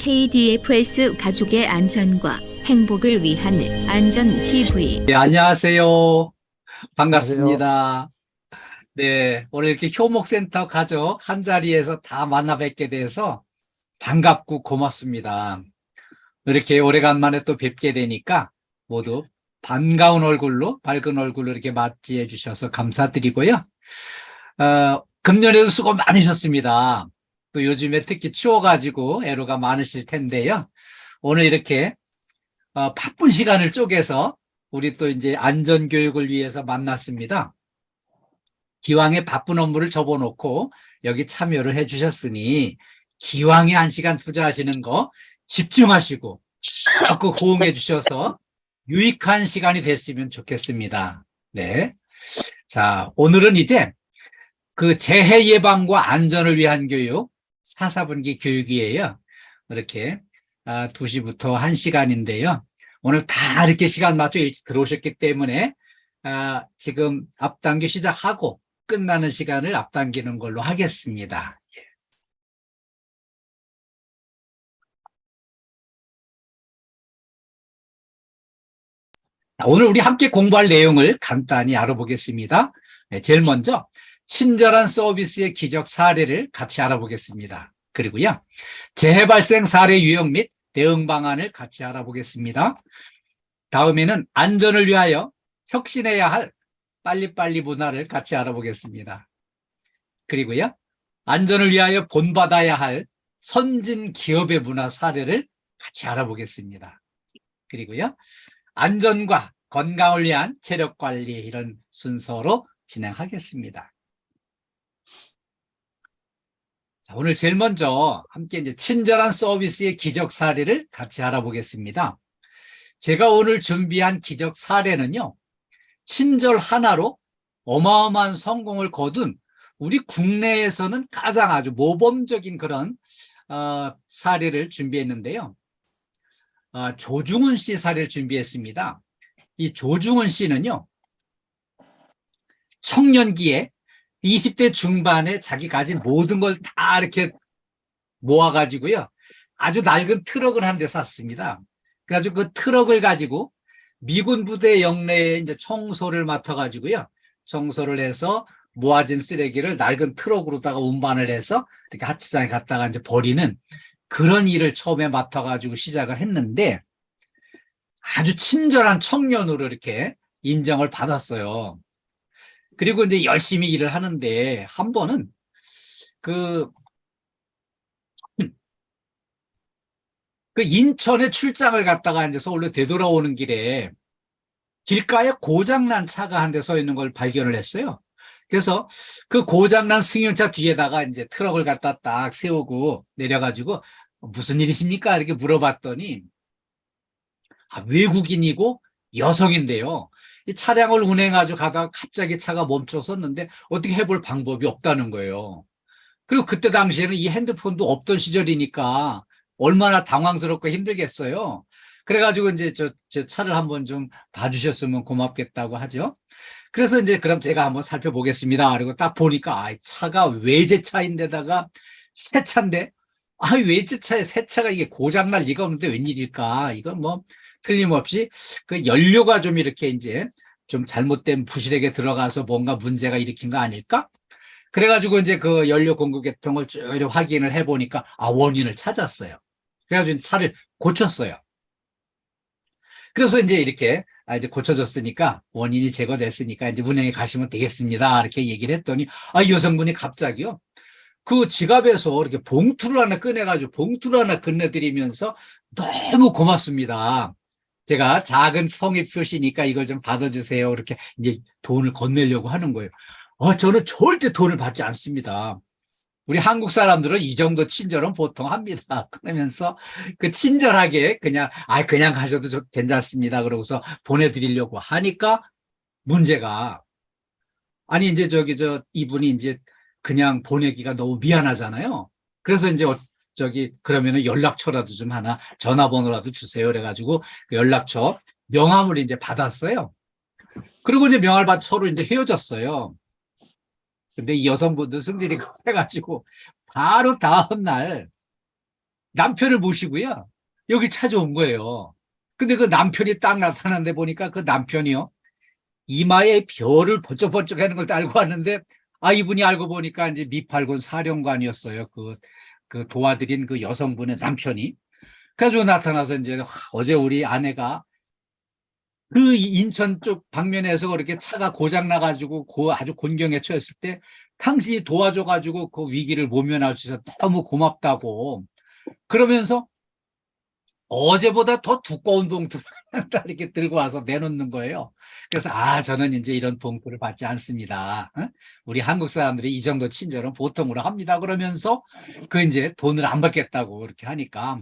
KDFS 가족의 안전과 행복을 위한 안전TV. 네, 안녕하세요. 안녕하세요. 반갑습니다. 네, 오늘 이렇게 효목센터 가족 한 자리에서 다 만나 뵙게 돼서 반갑고 고맙습니다. 이렇게 오래간만에 또 뵙게 되니까 모두 반가운 얼굴로, 밝은 얼굴로 이렇게 맞이해 주셔서 감사드리고요. 금년에도 수고 많으셨습니다. 또 요즘에 특히 추워가지고 애로가 많으실 텐데요. 오늘 이렇게 바쁜 시간을 쪼개서 우리 또 이제 안전교육을 위해서 만났습니다. 기왕에 바쁜 업무를 접어놓고 여기 참여를 해주셨으니 기왕에 1시간 투자하시는 거 집중하시고 자꾸 호응해 주셔서 유익한 시간이 됐으면 좋겠습니다. 네. 자, 오늘은 이제 그 재해 예방과 안전을 위한 교육 4분기 교육이에요. 이렇게 2시부터 1시간인데요. 오늘 다 이렇게 시간 맞춰 일찍 들어오셨기 때문에 지금 앞당겨 시작하고 끝나는 시간을 앞당기는 걸로 하겠습니다. 오늘 우리 함께 공부할 내용을 간단히 알아보겠습니다. 네, 제일 먼저 친절한 서비스의 기적 사례를 같이 알아보겠습니다. 그리고요, 재해 발생 사례 유형 및 대응 방안을 같이 알아보겠습니다. 다음에는 안전을 위하여 혁신해야 할 빨리빨리 문화를 같이 알아보겠습니다. 그리고요, 안전을 위하여 본받아야 할 선진 기업의 문화 사례를 같이 알아보겠습니다. 그리고요, 안전과 건강을 위한 체력 관리, 이런 순서로 진행하겠습니다. 자, 오늘 제일 먼저 함께 이제 친절한 서비스의 기적 사례를 같이 알아보겠습니다. 제가 오늘 준비한 기적 사례는요, 친절 하나로 어마어마한 성공을 거둔 우리 국내에서는 가장 아주 모범적인 그런 사례를 준비했는데요. 조중훈 씨 사례를 준비했습니다. 이 조중훈 씨는요, 청년기에 20대 중반에 자기 가진 모든 걸 다 이렇게 모아가지고요, 아주 낡은 트럭을 한 대 샀습니다. 그래가지고 그 트럭을 가지고 미군 부대 영내에 이제 청소를 맡아가지고요, 청소를 해서 모아진 쓰레기를 낡은 트럭으로다가 운반을 해서 이렇게 하치장에 갔다가 이제 버리는 그런 일을 처음에 맡아가지고 시작을 했는데, 아주 친절한 청년으로 이렇게 인정을 받았어요. 그리고 이제 열심히 일을 하는데 한 번은 그 인천에 출장을 갔다가 이제 서울로 되돌아오는 길에 길가에 고장난 차가 한 대 서 있는 걸 발견을 했어요. 그래서 그 고장난 승용차 뒤에다가 이제 트럭을 갖다 딱 세우고 내려가지고 무슨 일이십니까? 이렇게 물어봤더니 외국인이고 여성인데요, 이 차량을 운행하고 가다가 갑자기 차가 멈춰 섰는데 어떻게 해볼 방법이 없다는 거예요. 그리고 그때 당시에는 이 핸드폰도 없던 시절이니까 얼마나 당황스럽고 힘들겠어요. 그래가지고 이제 저 차를 한번 좀 봐주셨으면 고맙겠다고 하죠. 그래서 이제 그럼 제가 한번 살펴보겠습니다. 그리고 딱 보니까 차가 외제차인데다가 새 차인데, 외제차에 새 차가 이게 고장날 리가 없는데 웬일일까? 이건 뭐 틀림없이 그 연료가 좀 이렇게 이제 좀 잘못된 부실하게 들어가서 뭔가 문제가 일으킨 거 아닐까? 그래가지고 이제 그 연료 공급 계통을 쭉 확인을 해보니까 원인을 찾았어요. 그래가지고 차를 고쳤어요. 그래서 이제 이렇게 이제 고쳐졌으니까 원인이 제거됐으니까 이제 운행에 가시면 되겠습니다, 이렇게 얘기를 했더니 이 여성분이 갑자기요, 그 지갑에서 이렇게 봉투를 하나 꺼내가지고 봉투를 하나 건네드리면서 너무 고맙습니다, 제가 작은 성의 표시니까 이걸 좀 받아주세요, 이렇게 이제 돈을 건네려고 하는 거예요. 저는 절대 돈을 받지 않습니다. 우리 한국 사람들은 이 정도 친절은 보통 합니다. 그러면서 그 친절하게 그냥 가셔도 괜찮습니다, 그러고서 보내드리려고 하니까 문제가, 이제 이분이 이제 그냥 보내기가 너무 미안하잖아요. 그래서 이제 그러면은 연락처라도 좀 하나, 전화번호라도 주세요, 그래가지고 그 연락처 명함을 이제 받았어요. 그리고 이제 명함을 받고 서로 이제 헤어졌어요. 근데 이 여성분도 승질이 급해가지고 바로 다음 날 남편을 모시고요. 여기 찾아온 거예요. 근데 그 남편이 딱 나타났는데 보니까 그 남편이요. 이마에 별을 번쩍번쩍 하는 걸 알고 왔는데, 아, 이분이 알고 보니까 이제 미팔군 사령관이었어요. 그 도와드린 그 여성분의 남편이. 그래가지고 나타나서 이제 어제 우리 아내가 그 인천 쪽 방면에서 그렇게 차가 고장 나가지고 아주 곤경에 처했을 때 당신이 도와줘가지고 그 위기를 모면할 수 있어서 너무 고맙다고. 그러면서 어제보다 더 두꺼운 봉투를 이렇게 들고 와서 내놓는 거예요. 그래서 저는 이제 이런 봉투를 받지 않습니다. 어? 우리 한국 사람들이 이 정도 친절은 보통으로 합니다. 그러면서 그 이제 돈을 안 받겠다고 이렇게 하니까,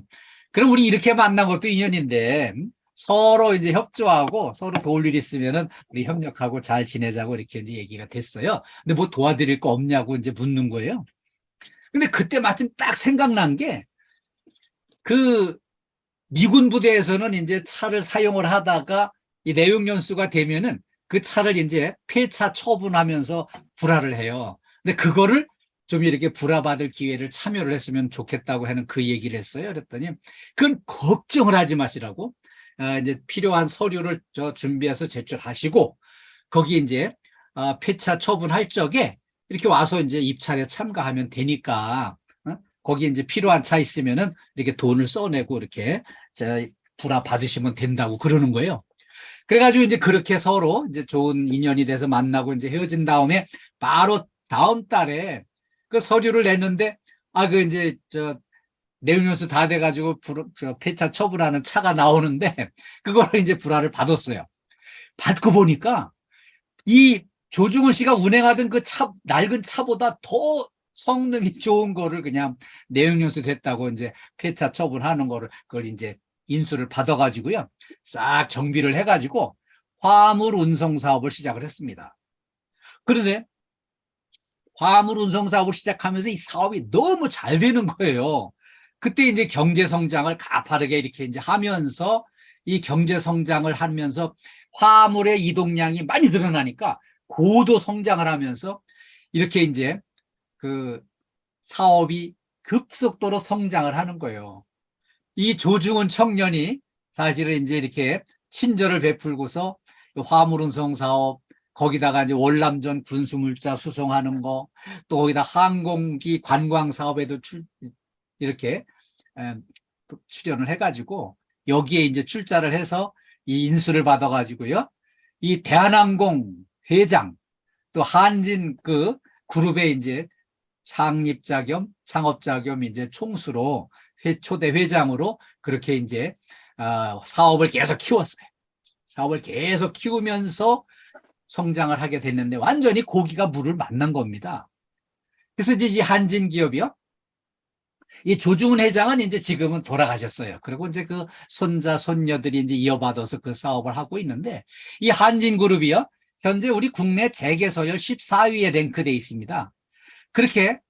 그럼 우리 이렇게 만난 것도 인연인데, 서로 이제 협조하고 서로 도울 일 있으면은 우리 협력하고 잘 지내자고 이렇게 이제 얘기가 됐어요. 근데 뭐 도와드릴 거 없냐고 이제 묻는 거예요. 근데 그때 마침 딱 생각난 게, 그 미군 부대에서는 이제 차를 사용을 하다가 이 내용 연수가 되면은 그 차를 이제 폐차 처분하면서 불화를 해요. 근데 그거를 좀 이렇게 불화받을 기회를 참여를 했으면 좋겠다고 하는 그 얘기를 했어요. 그랬더니 그건 걱정을 하지 마시라고. 이제 필요한 서류를 준비해서 제출하시고, 거기 이제 폐차 처분할 적에 이렇게 와서 이제 입찰에 참가하면 되니까, 거기 이제 필요한 차 있으면은 이렇게 돈을 써내고 이렇게 불화 받으시면 된다고 그러는 거예요. 그래가지고 이제 그렇게 서로 이제 좋은 인연이 돼서 만나고 이제 헤어진 다음에 바로 다음 달에 그 서류를 냈는데, 그 이제 내용연수 다 돼가지고 폐차 처분하는 차가 나오는데 그거를 이제 불화를 받았어요. 받고 보니까 이 조중훈 씨가 운행하던 그 낡은 차보다 더 성능이 좋은 거를 그냥 내용연수 됐다고 이제 폐차 처분하는 거를, 그걸 이제 인수를 받아가지고요. 싹 정비를 해가지고 화물 운송 사업을 시작을 했습니다. 그런데 화물 운송 사업을 시작하면서 이 사업이 너무 잘 되는 거예요. 그때 이제 경제 성장을 가파르게 이렇게 이제 하면서, 이 경제 성장을 하면서 화물의 이동량이 많이 늘어나니까 고도 성장을 하면서 이렇게 이제 그 사업이 급속도로 성장을 하는 거예요. 이 조중훈 청년이 사실은 이제 이렇게 친절을 베풀고서 화물운송 사업, 거기다가 이제 월남전 군수물자 수송하는 거, 또 거기다 항공기 관광 사업에도 이렇게 출연을 해가지고 여기에 이제 출자를 해서 이 인수를 받아가지고요. 이 대한항공 회장, 또 한진 그 그룹의 이제 창립자 겸 창업자 겸 이제 총수로 초대 회장으로 그렇게 이제 사업을 계속 키웠어요. 사업을 계속 키우면서 성장을 하게 됐는데 완전히 고기가 물을 만난 겁니다. 그래서 이제 이 한진 기업이요. 이 조중훈 회장은 이제 지금은 돌아가셨어요. 그리고 이제 그 손자, 손녀들이 이제 이어받아서 그 사업을 하고 있는데, 이 한진그룹이요. 현재 우리 국내 재계서열 14위에 랭크되어 있습니다. 그렇게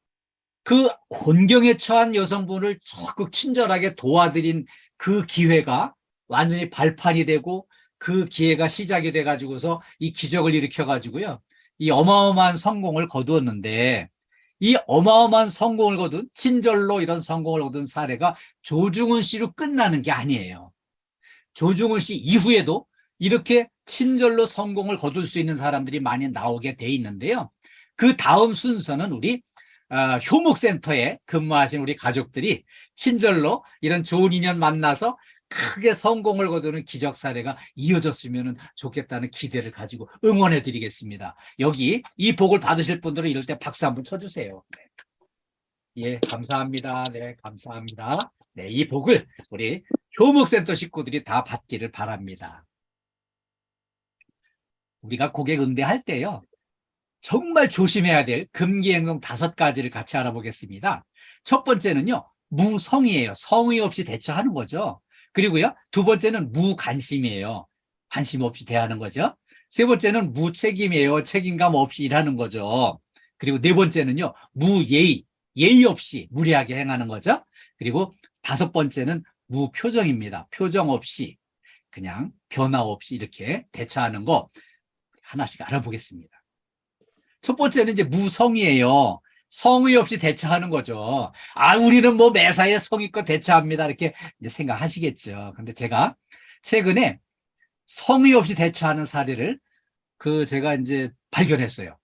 그 곤경에 처한 여성분을 적극 친절하게 도와드린 그 기회가 완전히 발판이 되고, 그 기회가 시작이 돼가지고서 이 기적을 일으켜가지고요. 이 어마어마한 성공을 거두었는데, 이 어마어마한 성공을 거둔, 친절로 이런 성공을 거둔 사례가 조중훈 씨로 끝나는 게 아니에요. 조중훈 씨 이후에도 이렇게 친절로 성공을 거둘 수 있는 사람들이 많이 나오게 돼 있는데요. 그 다음 순서는 우리 효목센터에 근무하신 우리 가족들이 친절로 이런 좋은 인연 만나서 크게 성공을 거두는 기적 사례가 이어졌으면 좋겠다는 기대를 가지고 응원해 드리겠습니다. 여기 이 복을 받으실 분들은 이럴 때 박수 한번 쳐주세요. 예, 감사합니다. 네, 감사합니다. 네, 이 복을 우리 효목센터 식구들이 다 받기를 바랍니다. 우리가 고객 응대할 때요, 정말 조심해야 될 금기행동 5가지를 같이 알아보겠습니다. 첫 번째는요, 무성의예요. 성의 없이 대처하는 거죠. 그리고요, 두 번째는 무관심이에요. 관심 없이 대하는 거죠. 세 번째는 무책임이에요. 책임감 없이 일하는 거죠. 그리고 네 번째는요, 무예의, 예의 없이 무례하게 행하는 거죠. 그리고 5번째는 무표정입니다. 표정 없이 그냥 변화 없이 이렇게 대처하는 거 하나씩 알아보겠습니다. 첫 번째는 이제 무성의예요. 성의 없이 대처하는 거죠. 아, 우리는 뭐 매사에 성의껏 대처합니다. 이렇게 이제 생각하시겠죠. 근데 제가 최근에 성의 없이 대처하는 사례를 제가 이제 발견했어요.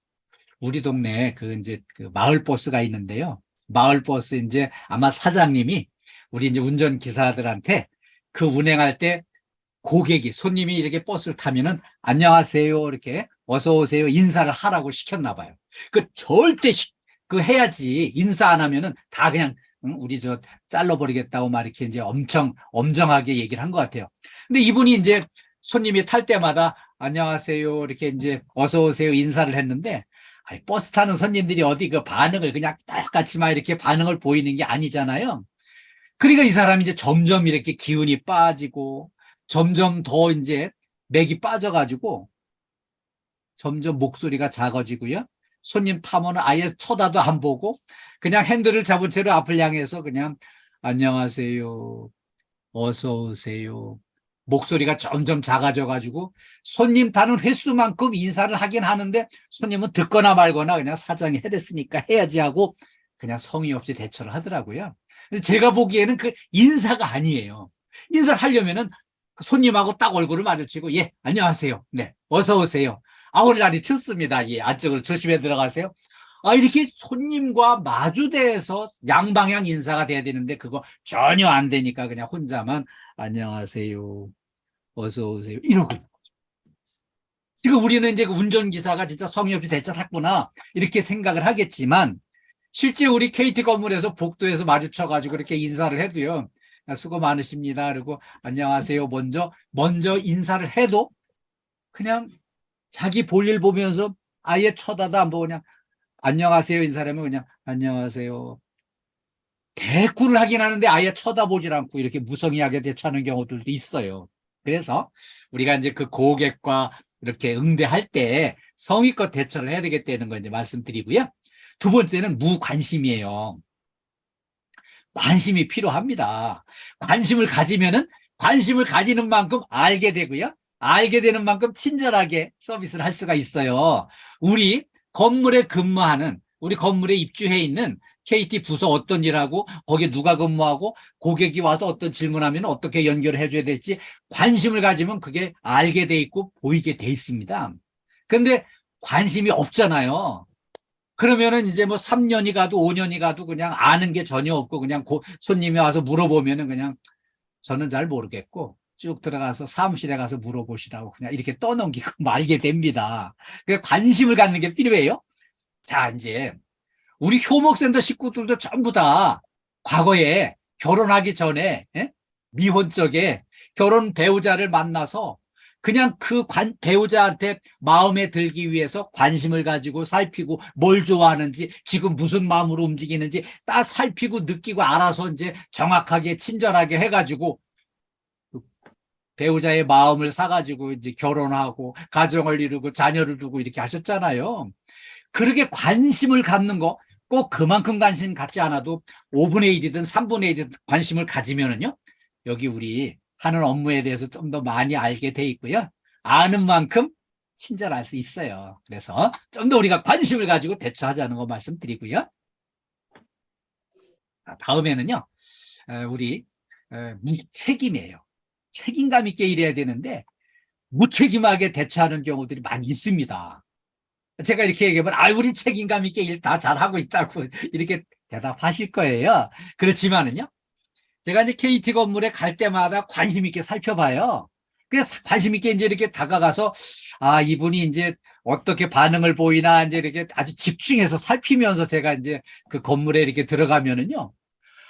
우리 동네에 이제 마을 버스가 있는데요. 마을 버스 이제 아마 사장님이 우리 이제 운전기사들한테 운행할 때 손님이 이렇게 버스를 타면은 안녕하세요, 이렇게 어서 오세요 인사를 하라고 시켰나 봐요. 절대 해야지. 인사 안 하면은 다 그냥 우리 잘라버리겠다고 막 이렇게 이제 엄청 엄정하게 얘기를 한 것 같아요. 근데 이분이 이제 손님이 탈 때마다 안녕하세요, 이렇게 이제 어서 오세요 인사를 했는데, 아니, 버스 타는 손님들이 어디 반응을 그냥 똑같이 막 이렇게 반응을 보이는 게 아니잖아요. 그러니까 이 사람이 이제 점점 이렇게 기운이 빠지고 점점 더 이제 맥이 빠져가지고 점점 목소리가 작아지고요. 손님 타면 아예 쳐다도 안 보고 그냥 핸들을 잡은 채로 앞을 향해서 그냥 안녕하세요, 어서 오세요. 목소리가 점점 작아져가지고 손님 타는 횟수만큼 인사를 하긴 하는데 손님은 듣거나 말거나 그냥 사장이 해댔으니까 해야지 하고 그냥 성의 없이 대처를 하더라고요. 제가 보기에는 인사가 아니에요. 인사를 하려면은 손님하고 딱 얼굴을 마주치고, 예, 안녕하세요. 네, 어서 오세요. 아, 오늘 날이 춥습니다. 예, 안쪽으로 조심해 들어가세요. 아, 이렇게 손님과 마주대해서 양방향 인사가 돼야 되는데 그거 전혀 안 되니까 그냥 혼자만 안녕하세요, 어서 오세요 이러고. 지금 우리는 이제 운전기사가 진짜 성의 없이 대처를 했구나 이렇게 생각을 하겠지만, 실제 우리 KT 건물에서 복도에서 마주쳐가지고 이렇게 인사를 해도요, 수고 많으십니다, 그리고 안녕하세요 먼저 인사를 해도 그냥 자기 볼일 보면서 아예 쳐다도 안 보고 그냥 안녕하세요 인사를 하면 그냥 안녕하세요 대꾸를 하긴 하는데 아예 쳐다보질 않고 이렇게 무성의하게 대처하는 경우들도 있어요. 그래서 우리가 이제 고객과 이렇게 응대할 때 성의껏 대처를 해야 되겠다는 거 이제 말씀드리고요. 두 번째는 무관심이에요. 관심이 필요합니다. 관심을 가지면은 관심을 가지는 만큼 알게 되고요. 알게 되는 만큼 친절하게 서비스를 할 수가 있어요. 우리 건물에 입주해 있는 KT 부서 어떤 일하고 거기에 누가 근무하고 고객이 와서 어떤 질문하면 어떻게 연결을 해줘야 될지 관심을 가지면 그게 알게 돼 있고 보이게 돼 있습니다. 그런데 관심이 없잖아요. 그러면은 이제 뭐 3년이 가도 5년이 가도 그냥 아는 게 전혀 없고 그냥 손님이 와서 물어보면은 그냥 저는 잘 모르겠고 쭉 들어가서 사무실에 가서 물어보시라고 그냥 이렇게 떠넘기고 말게 됩니다. 그러니까 관심을 갖는 게 필요해요. 자, 이제 우리 효목센터 식구들도 전부 다 과거에 결혼하기 전에 미혼 쪽에 결혼 배우자를 만나서 그냥 배우자한테 마음에 들기 위해서 관심을 가지고 살피고 뭘 좋아하는지 지금 무슨 마음으로 움직이는지 딱 살피고 느끼고 알아서 이제 정확하게 친절하게 해가지고 배우자의 마음을 사가지고 이제 결혼하고 가정을 이루고 자녀를 두고 이렇게 하셨잖아요. 그렇게 관심을 갖는 거 꼭 그만큼 관심 갖지 않아도 5분의 1이든 3분의 1이든 관심을 가지면은요, 여기 우리 하는 업무에 대해서 좀 더 많이 알게 돼 있고요. 아는 만큼 친절할 수 있어요. 그래서 좀 더 우리가 관심을 가지고 대처하자는 거 말씀드리고요. 다음에는요, 우리 무책임이에요. 책임감 있게 일해야 되는데 무책임하게 대처하는 경우들이 많이 있습니다. 제가 이렇게 얘기하면 우리 책임감 있게 일 다 잘하고 있다고 이렇게 대답하실 거예요. 그렇지만은요, 제가 이제 KT 건물에 갈 때마다 관심 있게 살펴봐요. 그래서 관심 있게 이제 이렇게 다가가서 이분이 이제 어떻게 반응을 보이나 이제 이렇게 아주 집중해서 살피면서 제가 이제 그 건물에 이렇게 들어가면은요,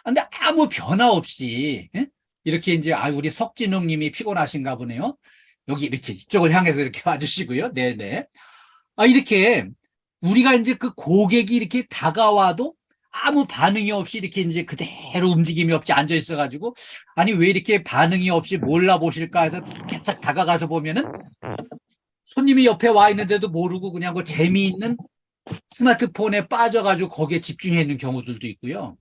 근데 아무 변화 없이 이렇게 이제 우리 석진웅 님이 피곤하신가 보네요. 여기 이렇게 이쪽을 향해서 이렇게 와주시고요. 네네. 이렇게 우리가 이제 고객이 이렇게 다가와도 아무 반응이 없이 이렇게 이제 그대로 움직임이 없이 앉아 있어가지고 아니 왜 이렇게 반응이 없이 몰라보실까 해서 살짝 다가가서 보면은 손님이 옆에 와 있는데도 모르고 그냥 재미있는 스마트폰에 빠져가지고 거기에 집중해 있는 경우들도 있고요.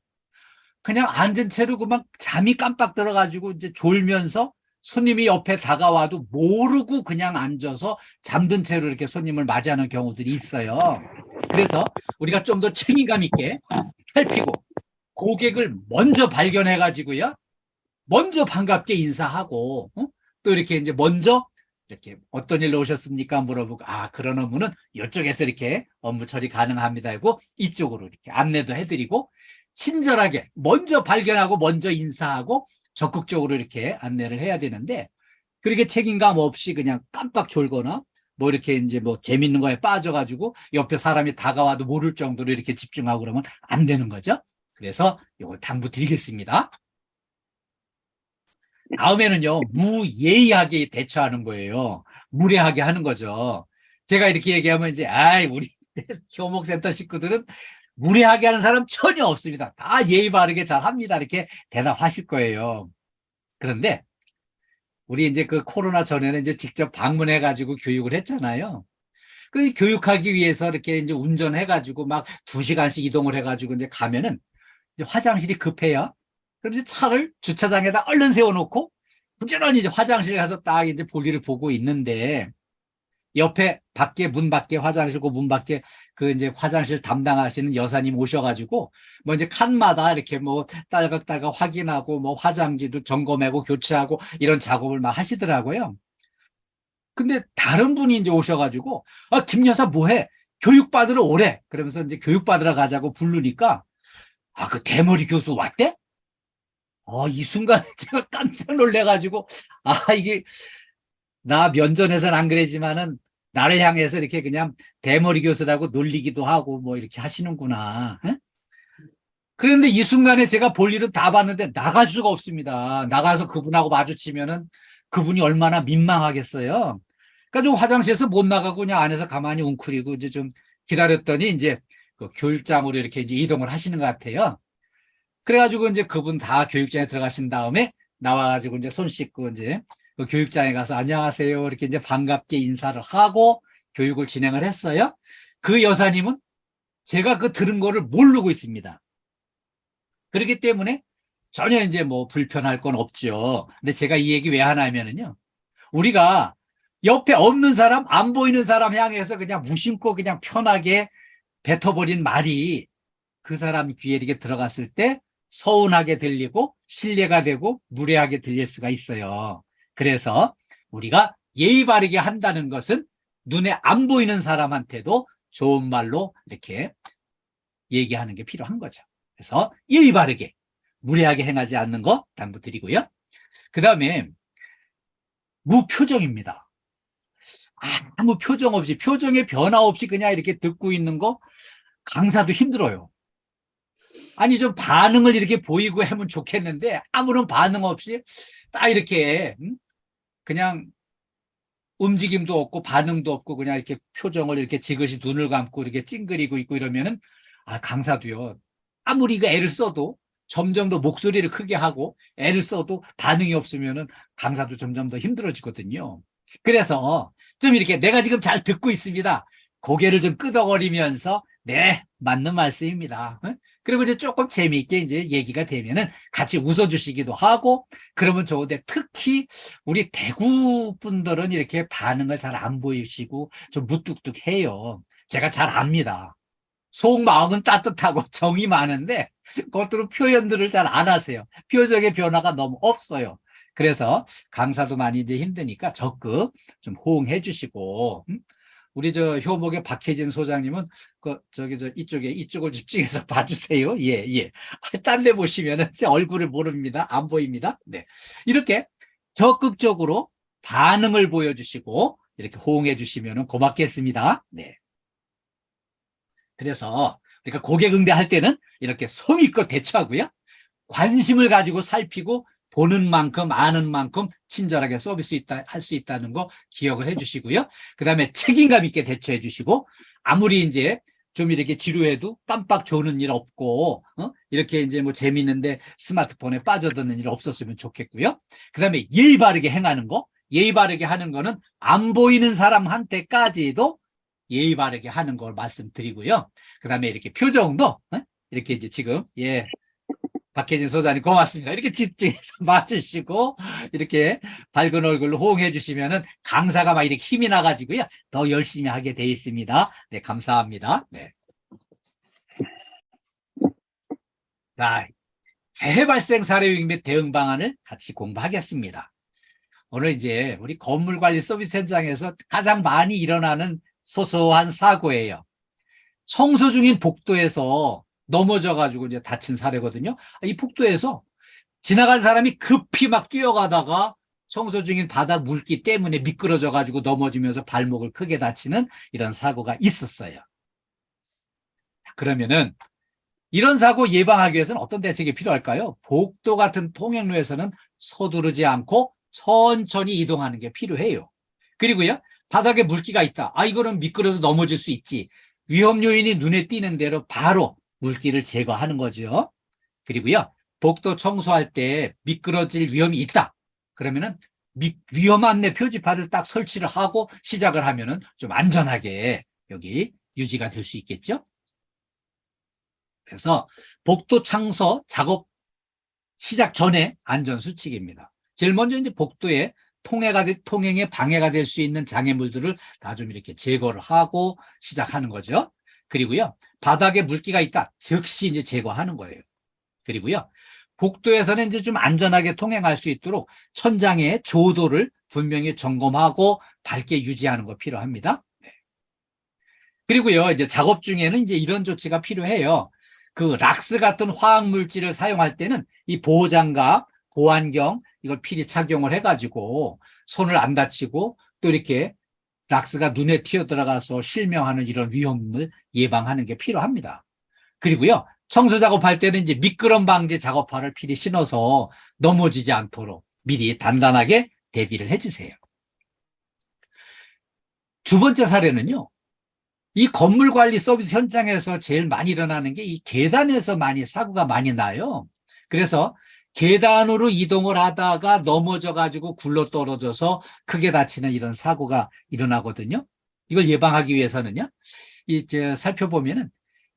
그냥 앉은 채로 그만 잠이 깜빡 들어가지고 이제 졸면서 손님이 옆에 다가와도 모르고 그냥 앉아서 잠든 채로 이렇게 손님을 맞이하는 경우들이 있어요. 그래서 우리가 좀 더 책임감 있게 살피고 고객을 먼저 발견해 가지고요. 먼저 반갑게 인사하고 또 이렇게 이제 먼저 이렇게 어떤 일로 오셨습니까? 물어보고 그런 업무는 이쪽에서 이렇게 업무 처리 가능합니다 하고 이쪽으로 이렇게 안내도 해드리고 친절하게 먼저 발견하고 먼저 인사하고 적극적으로 이렇게 안내를 해야 되는데 그렇게 책임감 없이 그냥 깜빡 졸거나 뭐 이렇게 이제 뭐 재밌는 거에 빠져가지고 옆에 사람이 다가와도 모를 정도로 이렇게 집중하고 그러면 안 되는 거죠. 그래서 이걸 당부 드리겠습니다. 다음에는요, 무예의하게 대처하는 거예요. 무례하게 하는 거죠. 제가 이렇게 얘기하면 이제, 우리 효목센터 식구들은 무례하게 하는 사람 전혀 없습니다. 다 예의 바르게 잘 합니다. 이렇게 대답하실 거예요. 그런데, 우리 이제 그 코로나 전에는 이제 직접 방문해가지고 교육을 했잖아요. 그 교육하기 위해서 이렇게 이제 운전해가지고 막 2시간씩 이동을 해가지고 이제 가면은 이제 화장실이 급해요. 그럼 이제 차를 주차장에다 얼른 세워놓고 부지런히 이제 화장실 가서 딱 이제 볼일을 보고 있는데 옆에 문 밖에 화장실고 문 밖에 그 이제 화장실 담당하시는 여사님 오셔가지고 뭐 이제 칸마다 이렇게 뭐 딸각딸각 확인하고 뭐 화장지도 점검하고 교체하고 이런 작업을 막 하시더라고요. 근데 다른 분이 이제 오셔가지고 김 여사 뭐해? 교육받으러 오래. 그러면서 이제 교육받으러 가자고 부르니까 그 대머리 교수 왔대? 이 순간에 제가 깜짝 놀래가지고, 이게, 나 면전에서는 안 그러지만은, 나를 향해서 이렇게 그냥 대머리 교수라고 놀리기도 하고, 뭐 이렇게 하시는구나. 에? 그런데 이 순간에 제가 볼 일은 다 봤는데, 나갈 수가 없습니다. 나가서 그분하고 마주치면은, 그분이 얼마나 민망하겠어요. 그러니까 좀 화장실에서 못 나가고 그냥 안에서 가만히 웅크리고, 이제 좀 기다렸더니, 이제 그 교육장으로 이렇게 이제 이동을 하시는 것 같아요. 그래가지고 이제 그분 다 교육장에 들어가신 다음에 나와가지고 이제 손 씻고 이제 그 교육장에 가서 안녕하세요 이렇게 이제 반갑게 인사를 하고 교육을 진행을 했어요. 그 여사님은 제가 그 들은 거를 모르고 있습니다. 그렇기 때문에 전혀 이제 뭐 불편할 건 없죠. 근데 제가 이 얘기 왜 하냐면은요. 우리가 옆에 없는 사람, 안 보이는 사람 향해서 그냥 무심코 그냥 편하게 뱉어버린 말이 그 사람 귀에 이렇게 들어갔을 때 서운하게 들리고 신뢰가 되고 무례하게 들릴 수가 있어요. 그래서 우리가 예의 바르게 한다는 것은 눈에 안 보이는 사람한테도 좋은 말로 이렇게 얘기하는 게 필요한 거죠. 그래서 예의 바르게 무례하게 행하지 않는 거 당부드리고요. 그 다음에 무표정입니다. 아무 표정 없이 표정의 변화 없이 그냥 이렇게 듣고 있는 거 강사도 힘들어요. 아니 좀 반응을 이렇게 보이고 하면 좋겠는데 아무런 반응 없이 딱 이렇게 그냥 움직임도 없고 반응도 없고 그냥 이렇게 표정을 이렇게 지그시 눈을 감고 이렇게 찡그리고 있고 이러면은 강사도요 아무리 그 애를 써도 점점 더 목소리를 크게 하고 애를 써도 반응이 없으면은 강사도 점점 더 힘들어지거든요. 그래서 좀 이렇게 내가 지금 잘 듣고 있습니다. 고개를 좀 끄덕거리면서 네 맞는 말씀입니다. 그리고 이제 조금 재미있게 이제 얘기가 되면은 같이 웃어주시기도 하고 그러면 좋은데 특히 우리 대구 분들은 이렇게 반응을 잘 안 보이시고 좀 무뚝뚝해요. 제가 잘 압니다. 속마음은 따뜻하고 정이 많은데 겉으로 표현들을 잘 안 하세요. 표정의 변화가 너무 없어요. 그래서 강사도 많이 이제 힘드니까 적극 좀 호응해 주시고 우리 저 효목의 박혜진 소장님은 이쪽을 집중해서 봐주세요. 예, 예. 딴 데 보시면은 제 얼굴을 모릅니다. 안 보입니다. 네. 이렇게 적극적으로 반응을 보여주시고 이렇게 호응해 주시면 고맙겠습니다. 네. 그래서 그러니까 고객 응대할 때는 이렇게 성의껏 대처하고요. 관심을 가지고 살피고 보는 만큼 아는 만큼 친절하게 할 수 있다는 거 기억을 해주시고요. 그 다음에 책임감 있게 대처해 주시고 아무리 이제 좀 이렇게 지루해도 깜빡 조는 일 없고 이렇게 이제 뭐 재밌는데 스마트폰에 빠져드는 일 없었으면 좋겠고요. 그 다음에 예의 바르게 행하는 거 예의 바르게 하는 거는 안 보이는 사람한테까지도 예의 바르게 하는 걸 말씀드리고요. 그 다음에 이렇게 표정도 이렇게 이제 지금 박혜진 소장님 고맙습니다. 이렇게 집중해서 맞추시고 이렇게 밝은 얼굴로 호응해 주시면은 강사가 막 이렇게 힘이 나가지고요. 더 열심히 하게 돼 있습니다. 네, 감사합니다. 네. 자, 재해 발생 사례 유의 및 대응 방안을 같이 공부하겠습니다. 오늘 이제 우리 건물관리 서비스 현장에서 가장 많이 일어나는 소소한 사고예요. 청소 중인 복도에서 넘어져가지고 이제 다친 사례거든요. 이 복도에서 지나간 사람이 급히 막 뛰어가다가 청소 중인 바닥 물기 때문에 미끄러져가지고 넘어지면서 발목을 크게 다치는 이런 사고가 있었어요. 그러면은 이런 사고 예방하기 위해서는 어떤 대책이 필요할까요? 복도 같은 통행로에서는 서두르지 않고 천천히 이동하는 게 필요해요. 그리고요, 바닥에 물기가 있다. 이거는 미끄러져 넘어질 수 있지. 위험 요인이 눈에 띄는 대로 바로 물기를 제거하는 거죠. 그리고요, 복도 청소할 때 미끄러질 위험이 있다. 그러면은 위험 안내 표지판을 딱 설치를 하고 시작을 하면은 좀 안전하게 여기 유지가 될 수 있겠죠. 그래서 복도 청소 작업 시작 전에 안전수칙입니다. 제일 먼저 이제 복도에 통행에 방해가 될 수 있는 장애물들을 다 좀 이렇게 제거를 하고 시작하는 거죠. 그리고요, 바닥에 물기가 있다. 즉시 이제 제거하는 거예요. 그리고요, 복도에서는 이제 좀 안전하게 통행할 수 있도록 천장의 조도를 분명히 점검하고 밝게 유지하는 거 필요합니다. 네. 그리고요, 이제 작업 중에는 이제 이런 조치가 필요해요. 그 락스 같은 화학 물질을 사용할 때는 이 보호장갑, 보안경 이걸 필히 착용을 해가지고 손을 안 다치고 또 이렇게 락스가 눈에 튀어 들어가서 실명하는 이런 위험을 예방하는 게 필요합니다. 그리고요, 청소 작업할 때는 이제 미끄럼 방지 작업화를 필히 신어서 넘어지지 않도록 미리 단단하게 대비를 해주세요. 두 번째 사례는요, 이 건물 관리 서비스 현장에서 제일 많이 일어나는 게 이 계단에서 사고가 많이 나요. 그래서 계단으로 이동을 하다가 넘어져가지고 굴러 떨어져서 크게 다치는 이런 사고가 일어나거든요. 이걸 예방하기 위해서는요, 이제 살펴보면은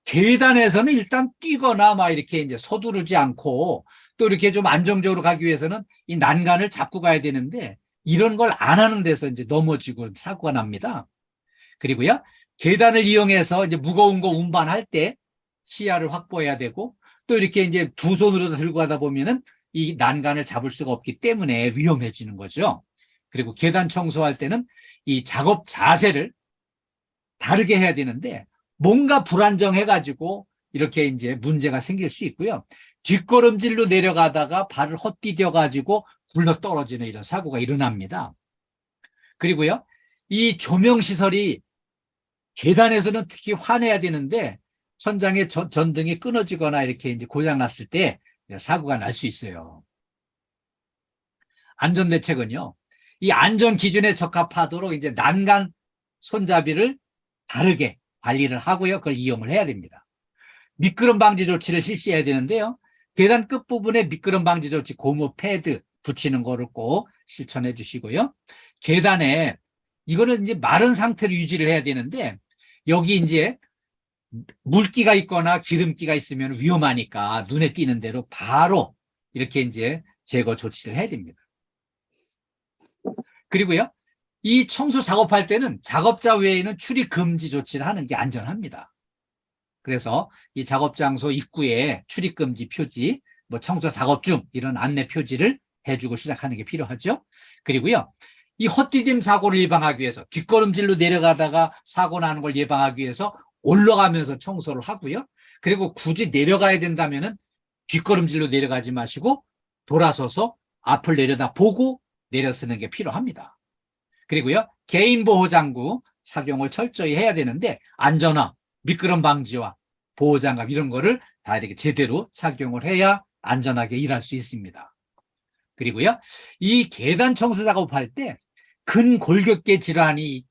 계단에서는 일단 뛰거나 막 이렇게 이제 서두르지 않고 또 이렇게 좀 안정적으로 가기 위해서는 이 난간을 잡고 가야 되는데 이런 걸 안 하는 데서 이제 넘어지고 사고가 납니다. 그리고요, 계단을 이용해서 이제 무거운 거 운반할 때 시야를 확보해야 되고 또 이렇게 이제 두 손으로 들고 가다 보면은 이 난간을 잡을 수가 없기 때문에 위험해지는 거죠. 그리고 계단 청소할 때는 이 작업 자세를 다르게 해야 되는데 뭔가 불안정해가지고 이렇게 이제 문제가 생길 수 있고요. 뒷걸음질로 내려가다가 발을 헛디뎌가지고 굴러 떨어지는 이런 사고가 일어납니다. 그리고요, 이 조명시설이 계단에서는 특히 환해야 되는데 천장의 전등이 끊어지거나 이렇게 이제 고장났을 때 사고가 날 수 있어요. 안전대책은요, 이 안전 기준에 적합하도록 이제 난간 손잡이를 다르게 관리를 하고요, 그걸 이용을 해야 됩니다. 미끄럼 방지 조치를 실시해야 되는데요, 계단 끝부분에 미끄럼 방지 조치 고무 패드 붙이는 거를 꼭 실천해 주시고요. 계단에 이거는 이제 마른 상태로 유지를 해야 되는데 여기 이제 물기가 있거나 기름기가 있으면 위험하니까 눈에 띄는 대로 바로 이렇게 이제 제거 조치를 해야 됩니다. 그리고요, 이 청소 작업할 때는 작업자 외에는 출입 금지 조치를 하는 게 안전합니다. 그래서 이 작업 장소 입구에 출입 금지 표지, 뭐 청소 작업 중 이런 안내 표지를 해주고 시작하는 게 필요하죠. 그리고요, 이 헛디딤 사고를 예방하기 위해서 뒷걸음질로 내려가다가 사고 나는 걸 예방하기 위해서 올라가면서 청소를 하고요. 그리고 굳이 내려가야 된다면은 뒷걸음질로 내려가지 마시고 돌아서서 앞을 내려다 보고 내려 쓰는 게 필요합니다. 그리고요, 개인보호장구 착용을 철저히 해야 되는데 안전화, 미끄럼 방지와 보호장갑 이런 거를 다 이렇게 제대로 착용을 해야 안전하게 일할 수 있습니다. 그리고요, 이 계단 청소 작업할 때 근골격계 질환이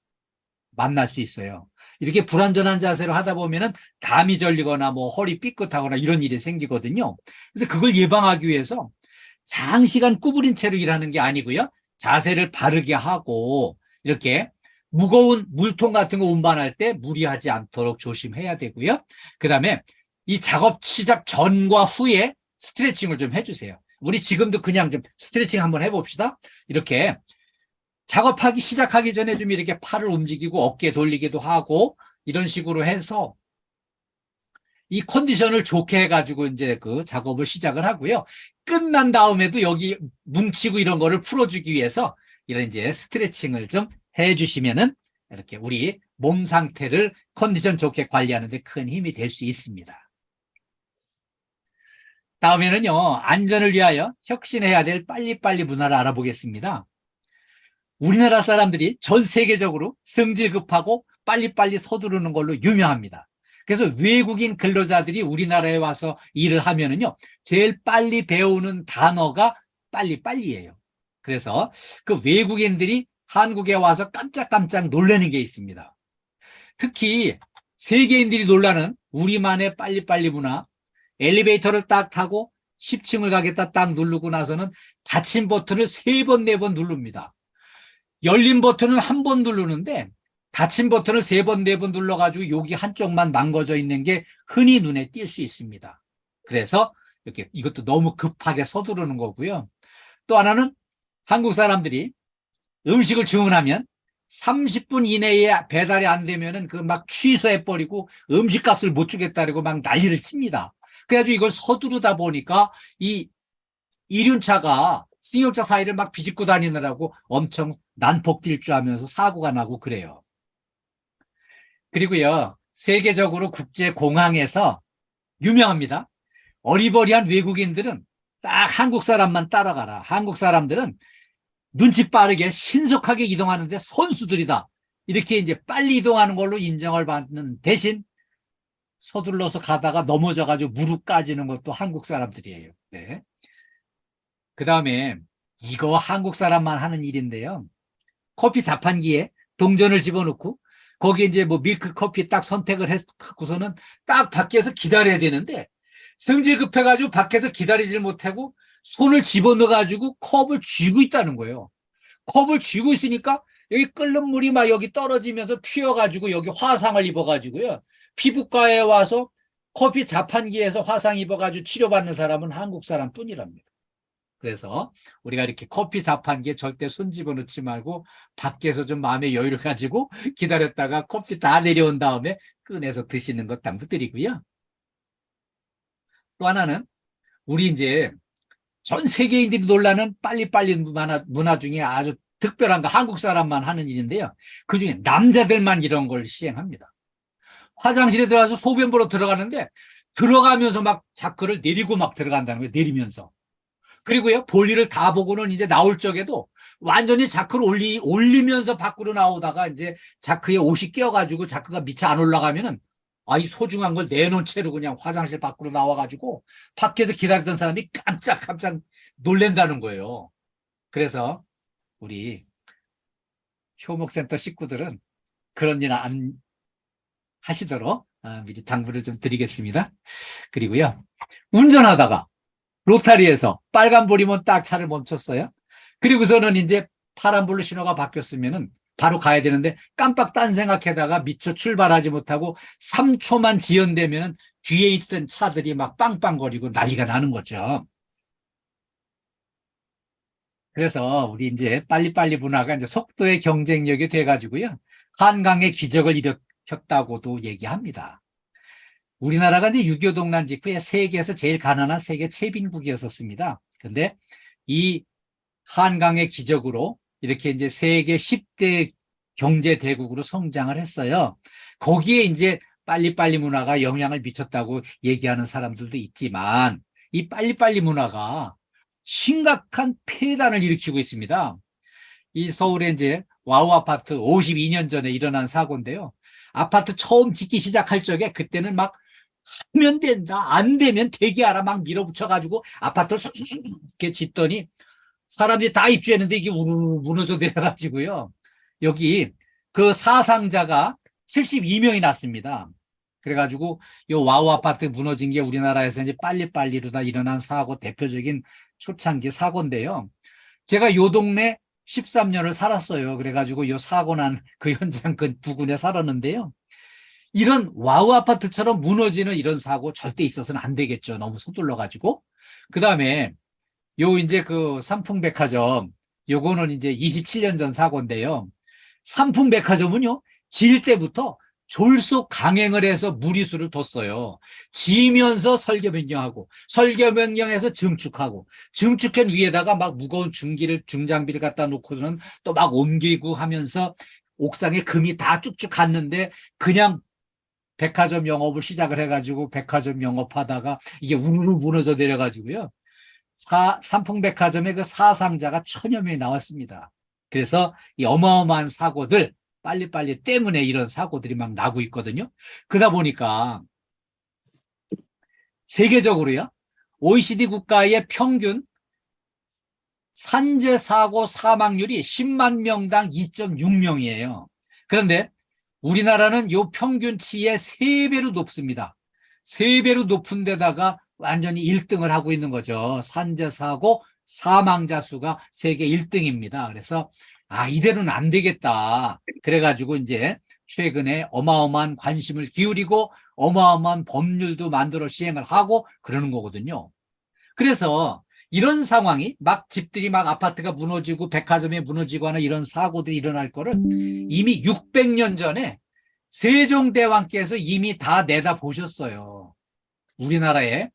만날 수 있어요. 이렇게 불안전한 자세로 하다 보면은 담이 절리거나 뭐 허리 삐끗하거나 이런 일이 생기거든요. 그래서 그걸 예방하기 위해서 장시간 구부린 채로 일하는 게 아니고요, 자세를 바르게 하고 이렇게 무거운 물통 같은 거 운반할 때 무리하지 않도록 조심해야 되고요. 그 다음에 이 작업 시작 전과 후에 스트레칭을 좀 해주세요. 우리 지금도 그냥 좀 스트레칭 한번 해봅시다. 이렇게 작업하기 시작하기 전에 좀 이렇게 팔을 움직이고 어깨 돌리기도 하고 이런 식으로 해서 이 컨디션을 좋게 해가지고 이제 그 작업을 시작을 하고요. 끝난 다음에도 여기 뭉치고 이런 거를 풀어주기 위해서 이런 이제 스트레칭을 좀 해주시면은 이렇게 우리 몸 상태를 컨디션 좋게 관리하는 데 큰 힘이 될 수 있습니다. 다음에는요, 안전을 위하여 혁신해야 될 빨리빨리 문화를 알아보겠습니다. 우리나라 사람들이 전 세계적으로 성질 급하고 빨리빨리 서두르는 걸로 유명합니다. 그래서 외국인 근로자들이 우리나라에 와서 일을 하면은요, 제일 빨리 배우는 단어가 빨리빨리예요. 그래서 그 외국인들이 한국에 와서 깜짝깜짝 놀라는 게 있습니다. 특히 세계인들이 놀라는 우리만의 빨리빨리 문화, 엘리베이터를 딱 타고 10층을 가겠다 딱 누르고 나서는 닫힌 버튼을 3번, 4번 누릅니다. 열린 버튼을 한 번 누르는데 닫힌 버튼을 3번, 4번 눌러가지고 여기 한쪽만 망가져 있는 게 흔히 눈에 띌 수 있습니다. 그래서 이렇게 이것도 너무 급하게 서두르는 거고요. 또 하나는 한국 사람들이 음식을 주문하면 30분 이내에 배달이 안 되면은 그 막 취소해버리고 음식값을 못 주겠다고 막 난리를 칩니다. 그래가지고 이걸 서두르다 보니까 이 이륜차가 승용차 사이를 막 비집고 다니느라고 엄청 난폭질주하면서 사고가 나고 그래요. 그리고요, 세계적으로 국제공항에서 유명합니다. 어리버리한 외국인들은 딱 한국 사람만 따라가라. 한국 사람들은 눈치 빠르게 신속하게 이동하는데 선수들이다. 이렇게 이제 빨리 이동하는 걸로 인정을 받는 대신 서둘러서 가다가 넘어져가지고 무릎 까지는 것도 한국 사람들이에요. 네. 그 다음에 이거 한국 사람만 하는 일인데요. 커피 자판기에 동전을 집어넣고 거기에 이제 뭐 밀크 커피 딱 선택을 해갖고서는 딱 밖에서 기다려야 되는데 성질 급해가지고 밖에서 기다리질 못하고 손을 집어넣어가지고 컵을 쥐고 있다는 거예요. 컵을 쥐고 있으니까 여기 끓는 물이 막 여기 떨어지면서 튀어가지고 여기 화상을 입어가지고요. 피부과에 와서 커피 자판기에서 화상 입어가지고 치료받는 사람은 한국 사람뿐이랍니다. 그래서 우리가 이렇게 커피 자판기에 절대 손 집어넣지 말고 밖에서 좀 마음의 여유를 가지고 기다렸다가 커피 다 내려온 다음에 꺼내서 드시는 것 당부드리고요. 또 하나는 우리 이제 전 세계인들이 놀라는 빨리빨리 문화 중에 아주 특별한 거 한국 사람만 하는 일인데요. 그중에 남자들만 이런 걸 시행합니다. 화장실에 들어가서 소변 보러 들어가는데 들어가면서 막 자크를 내리고 막 들어간다는 거예요. 내리면서. 그리고요, 볼일을 다 보고는 이제 나올 적에도 완전히 자크를 올리면서 밖으로 나오다가 이제 자크에 옷이 껴가지고 자크가 밑에 안 올라가면은 이 소중한 걸 내놓은 채로 그냥 화장실 밖으로 나와가지고 밖에서 기다리던 사람이 깜짝 놀란다는 거예요. 그래서 우리 효목센터 식구들은 그런 일 안 하시도록 미리 당부를 좀 드리겠습니다. 그리고요, 운전하다가 로타리에서 빨간불이면 딱 차를 멈췄어요. 그리고서는 이제 파란불로 신호가 바뀌었으면은 바로 가야 되는데 깜빡 딴 생각하다가 미처 출발하지 못하고 3초만 지연되면 뒤에 있던 차들이 막 빵빵거리고 난리가 나는 거죠. 그래서 우리 이제 빨리빨리 문화가 이제 속도의 경쟁력이 돼가지고요. 한강의 기적을 일으켰다고도 얘기합니다. 우리나라가 이제 6.25 동란 직후에 세계에서 제일 가난한 세계 최빈국이었었습니다. 근데 이 한강의 기적으로 이렇게 이제 세계 10대 경제 대국으로 성장을 했어요. 거기에 이제 빨리빨리 문화가 영향을 미쳤다고 얘기하는 사람들도 있지만 이 빨리빨리 문화가 심각한 폐단을 일으키고 있습니다. 이 서울에 이제 와우 아파트 52년 전에 일어난 사고인데요. 아파트 처음 짓기 시작할 적에 그때는 막 하면 된다, 안 되면 대기하라 막 밀어붙여가지고 아파트를 이렇게 짓더니 사람들이 다 입주했는데 이게 우르르 무너져 내려가지고요. 여기 그 사상자가 72명이 났습니다. 그래가지고 요 와우 아파트 무너진 게 우리나라에서 이제 빨리빨리로 다 일어난 사고 대표적인 초창기 사고인데요. 제가 요 동네 13년을 살았어요. 그래가지고 요 사고 난 그 현장 그 부근에 살았는데요. 이런 와우 아파트처럼 무너지는 이런 사고 절대 있어서는 안 되겠죠. 너무 서둘러가지고. 그 다음에 요 이제 그 삼풍백화점, 요거는 이제 27년 전 사고인데요. 삼풍백화점은요, 지을 때부터 졸속 강행을 해서 무리수를 뒀어요. 지으면서 설계 변경하고, 설계 변경해서 증축하고, 증축한 위에다가 막 무거운 중장비를 갖다 놓고는 또 막 옮기고 하면서 옥상에 금이 다 쭉쭉 갔는데 그냥 백화점 영업을 시작을 해가지고 백화점 영업하다가 이게 우르르 무너져 내려가지고요. 삼풍백화점의 그 사상자가 1000여 명이 나왔습니다. 그래서 이 어마어마한 사고들, 빨리빨리 때문에 이런 사고들이 막 나고 있거든요. 그러다 보니까 세계적으로요, OECD 국가의 평균 산재 사고 사망률이 10만 명당 2.6명이에요. 그런데 우리나라는 요 평균치의 3배로 높습니다. 3배로 높은 데다가 완전히 1등을 하고 있는 거죠. 산재 사고 사망자 수가 세계 1등입니다. 그래서 이대로는 안 되겠다. 그래가지고 이제 최근에 어마어마한 관심을 기울이고 어마어마한 법률도 만들어 시행을 하고 그러는 거거든요. 그래서 이런 상황이 막 집들이 막 아파트가 무너지고 백화점이 무너지고 하는 이런 사고들이 일어날 거를 이미 600년 전에 세종대왕께서 이미 다 내다보셨어요. 우리나라에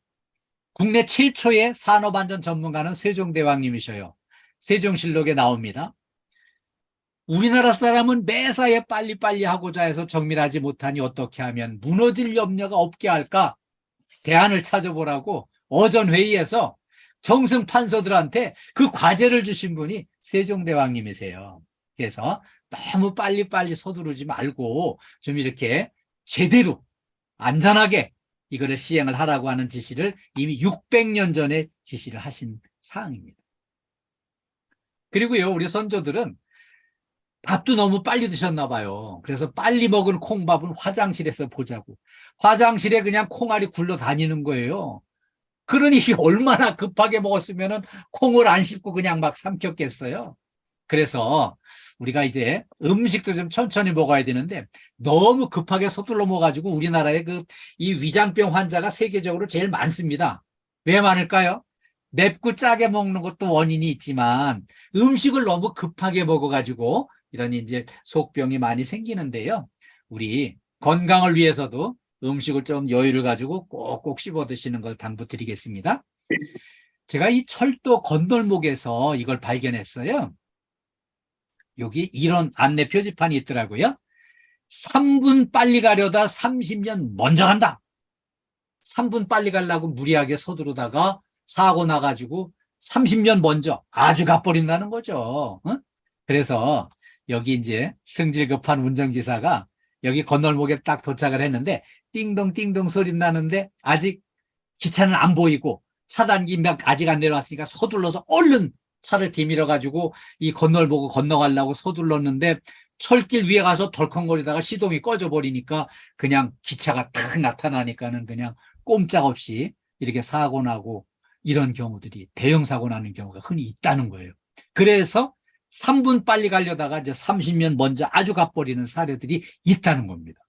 국내 최초의 산업안전 전문가는 세종대왕님이셔요. 세종실록에 나옵니다. 우리나라 사람은 매사에 빨리빨리 하고자 해서 정밀하지 못하니 어떻게 하면 무너질 염려가 없게 할까? 대안을 찾아보라고 어전회의에서 정승 판서들한테 그 과제를 주신 분이 세종대왕님이세요. 그래서 너무 빨리빨리 서두르지 말고 좀 이렇게 제대로 안전하게 이거를 시행을 하라고 하는 지시를 이미 600년 전에 지시를 하신 사항입니다. 그리고요, 우리 선조들은 밥도 너무 빨리 드셨나 봐요. 그래서 빨리 먹은 콩밥은 화장실에서 보자고. 화장실에 그냥 콩알이 굴러 다니는 거예요. 그러니 얼마나 급하게 먹었으면 콩을 안 씹고 그냥 막 삼켰겠어요. 그래서 우리가 이제 음식도 좀 천천히 먹어야 되는데 너무 급하게 서둘러 먹어가지고 우리나라에 이 위장병 환자가 세계적으로 제일 많습니다. 왜 많을까요? 맵고 짜게 먹는 것도 원인이 있지만 음식을 너무 급하게 먹어가지고 이런 이제 속병이 많이 생기는데요. 우리 건강을 위해서도 음식을 좀 여유를 가지고 꼭꼭 씹어 드시는 걸 당부드리겠습니다. 제가 이 철도 건널목에서 이걸 발견했어요. 여기 이런 안내 표지판이 있더라고요. 3분 빨리 가려다 30년 먼저 간다. 3분 빨리 가려고 무리하게 서두르다가 사고 나가지고 30년 먼저 아주 가버린다는 거죠. 그래서 여기 이제 승질 급한 운전기사가 여기 건널목에 딱 도착을 했는데 띵동 띵동 소리 나는데 아직 기차는 안 보이고 차단기 아직 안 내려왔으니까 서둘러서 얼른 차를 뒤밀어 가지고 이 건널목을 건너가려고 서둘렀는데 철길 위에 가서 덜컹거리다가 시동이 꺼져 버리니까 그냥 기차가 탁 나타나니까는 그냥 꼼짝없이 이렇게 사고 나고 이런 경우들이 대형 사고 나는 경우가 흔히 있다는 거예요. 그래서 3분 빨리 가려다가 이제 30년 먼저 아주 가버리는 사례들이 있다는 겁니다.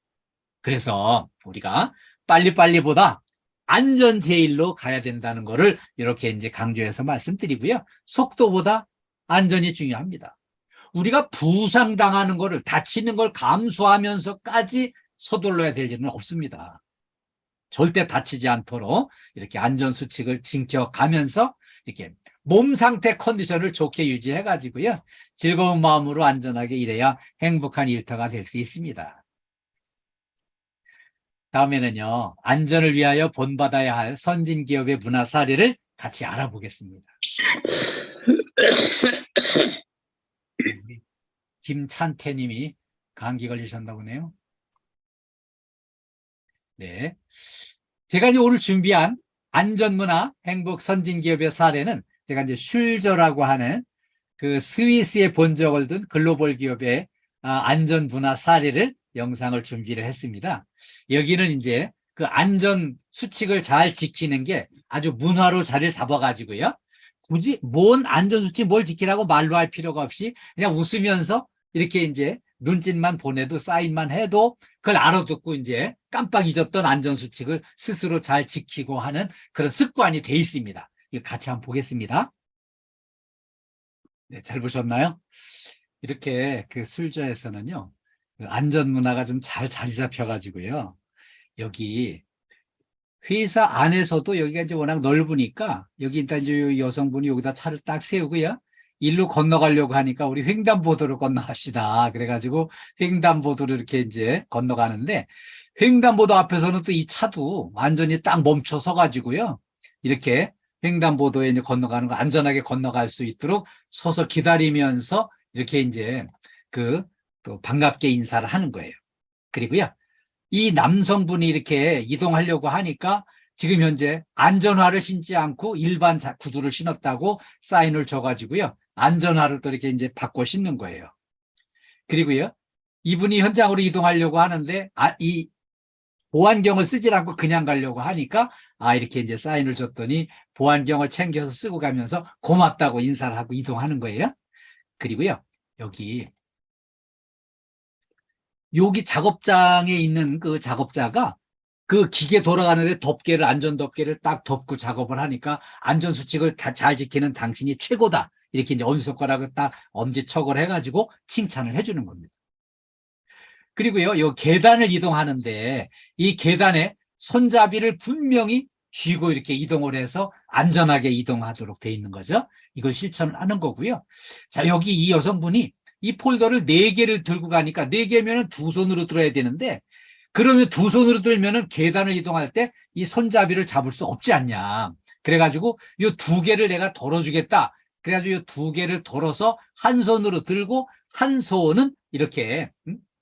그래서 우리가 빨리빨리보다 안전 제일로 가야 된다는 거를 이렇게 이제 강조해서 말씀드리고요. 속도보다 안전이 중요합니다. 우리가 부상당하는 거를 다치는 걸 감수하면서까지 서둘러야 될 일은 없습니다. 절대 다치지 않도록 이렇게 안전수칙을 지켜가면서 이렇게 몸 상태 컨디션을 좋게 유지해 가지고요. 즐거운 마음으로 안전하게 일해야 행복한 일터가 될 수 있습니다. 다음에는요, 안전을 위하여 본받아야 할 선진 기업의 문화 사례를 같이 알아보겠습니다. 김찬태 님이 감기 걸리셨나 보네요. 네. 제가 이제 오늘 준비한 안전문화 행복 선진 기업의 사례는 제가 이제 슐저라고 하는 그 스위스의 본적을 둔 글로벌 기업의 안전문화 사례를 영상을 준비를 했습니다. 여기는 이제 그 안전 수칙을 잘 지키는 게 아주 문화로 자리를 잡아가지고요. 굳이 뭔 안전 수칙 뭘 지키라고 말로 할 필요가 없이 그냥 웃으면서 이렇게 이제 눈짓만 보내도 사인만 해도 그걸 알아듣고 이제 깜빡 잊었던 안전수칙을 스스로 잘 지키고 하는 그런 습관이 돼 있습니다. 이거 같이 한번 보겠습니다. 네, 잘 보셨나요? 이렇게 그 술저에서는요, 그 안전문화가 좀 잘 자리 잡혀가지고요. 여기 회사 안에서도 여기가 이제 워낙 넓으니까 여기 일단 이제 여성분이 여기다 차를 딱 세우고요. 일로 건너가려고 하니까 우리 횡단보도로 건너갑시다. 그래가지고 횡단보도로 이렇게 이제 건너가는데 횡단보도 앞에서는 또 이 차도 완전히 딱 멈춰 서가지고요. 이렇게 횡단보도에 이제 건너가는 거 안전하게 건너갈 수 있도록 서서 기다리면서 이렇게 이제 그 또 반갑게 인사를 하는 거예요. 그리고요. 이 남성분이 이렇게 이동하려고 하니까 지금 현재 안전화를 신지 않고 일반 구두를 신었다고 사인을 줘가지고요. 안전화를 또 이렇게 이제 바꿔 신는 거예요. 그리고요. 이분이 현장으로 이동하려고 하는데 이 보안경을 쓰질 않고 그냥 가려고 하니까 이렇게 이제 사인을 줬더니 보안경을 챙겨서 쓰고 가면서 고맙다고 인사를 하고 이동하는 거예요. 그리고요. 여기 작업장에 있는 그 작업자가 그 기계 돌아가는데 덮개를 안전덮개를 딱 덮고 작업을 하니까 안전수칙을 다 잘 지키는 당신이 최고다. 이렇게 이제 엄지손가락을 딱 엄지척을 해가지고 칭찬을 해주는 겁니다. 그리고요, 요 계단을 이동하는데 이 계단에 손잡이를 분명히 쥐고 이렇게 이동을 해서 안전하게 이동하도록 돼 있는 거죠. 이걸 실천을 하는 거고요. 자, 여기 이 여성분이 이 폴더를 4개를 들고 가니까 4개면은 2손으로 들어야 되는데 그러면 2손으로 들면은 계단을 이동할 때 이 손잡이를 잡을 수 없지 않냐. 그래가지고 이 2개를 내가 덜어주겠다. 그래가지고 이 2개를 덜어서 한 손으로 들고 한 손은 이렇게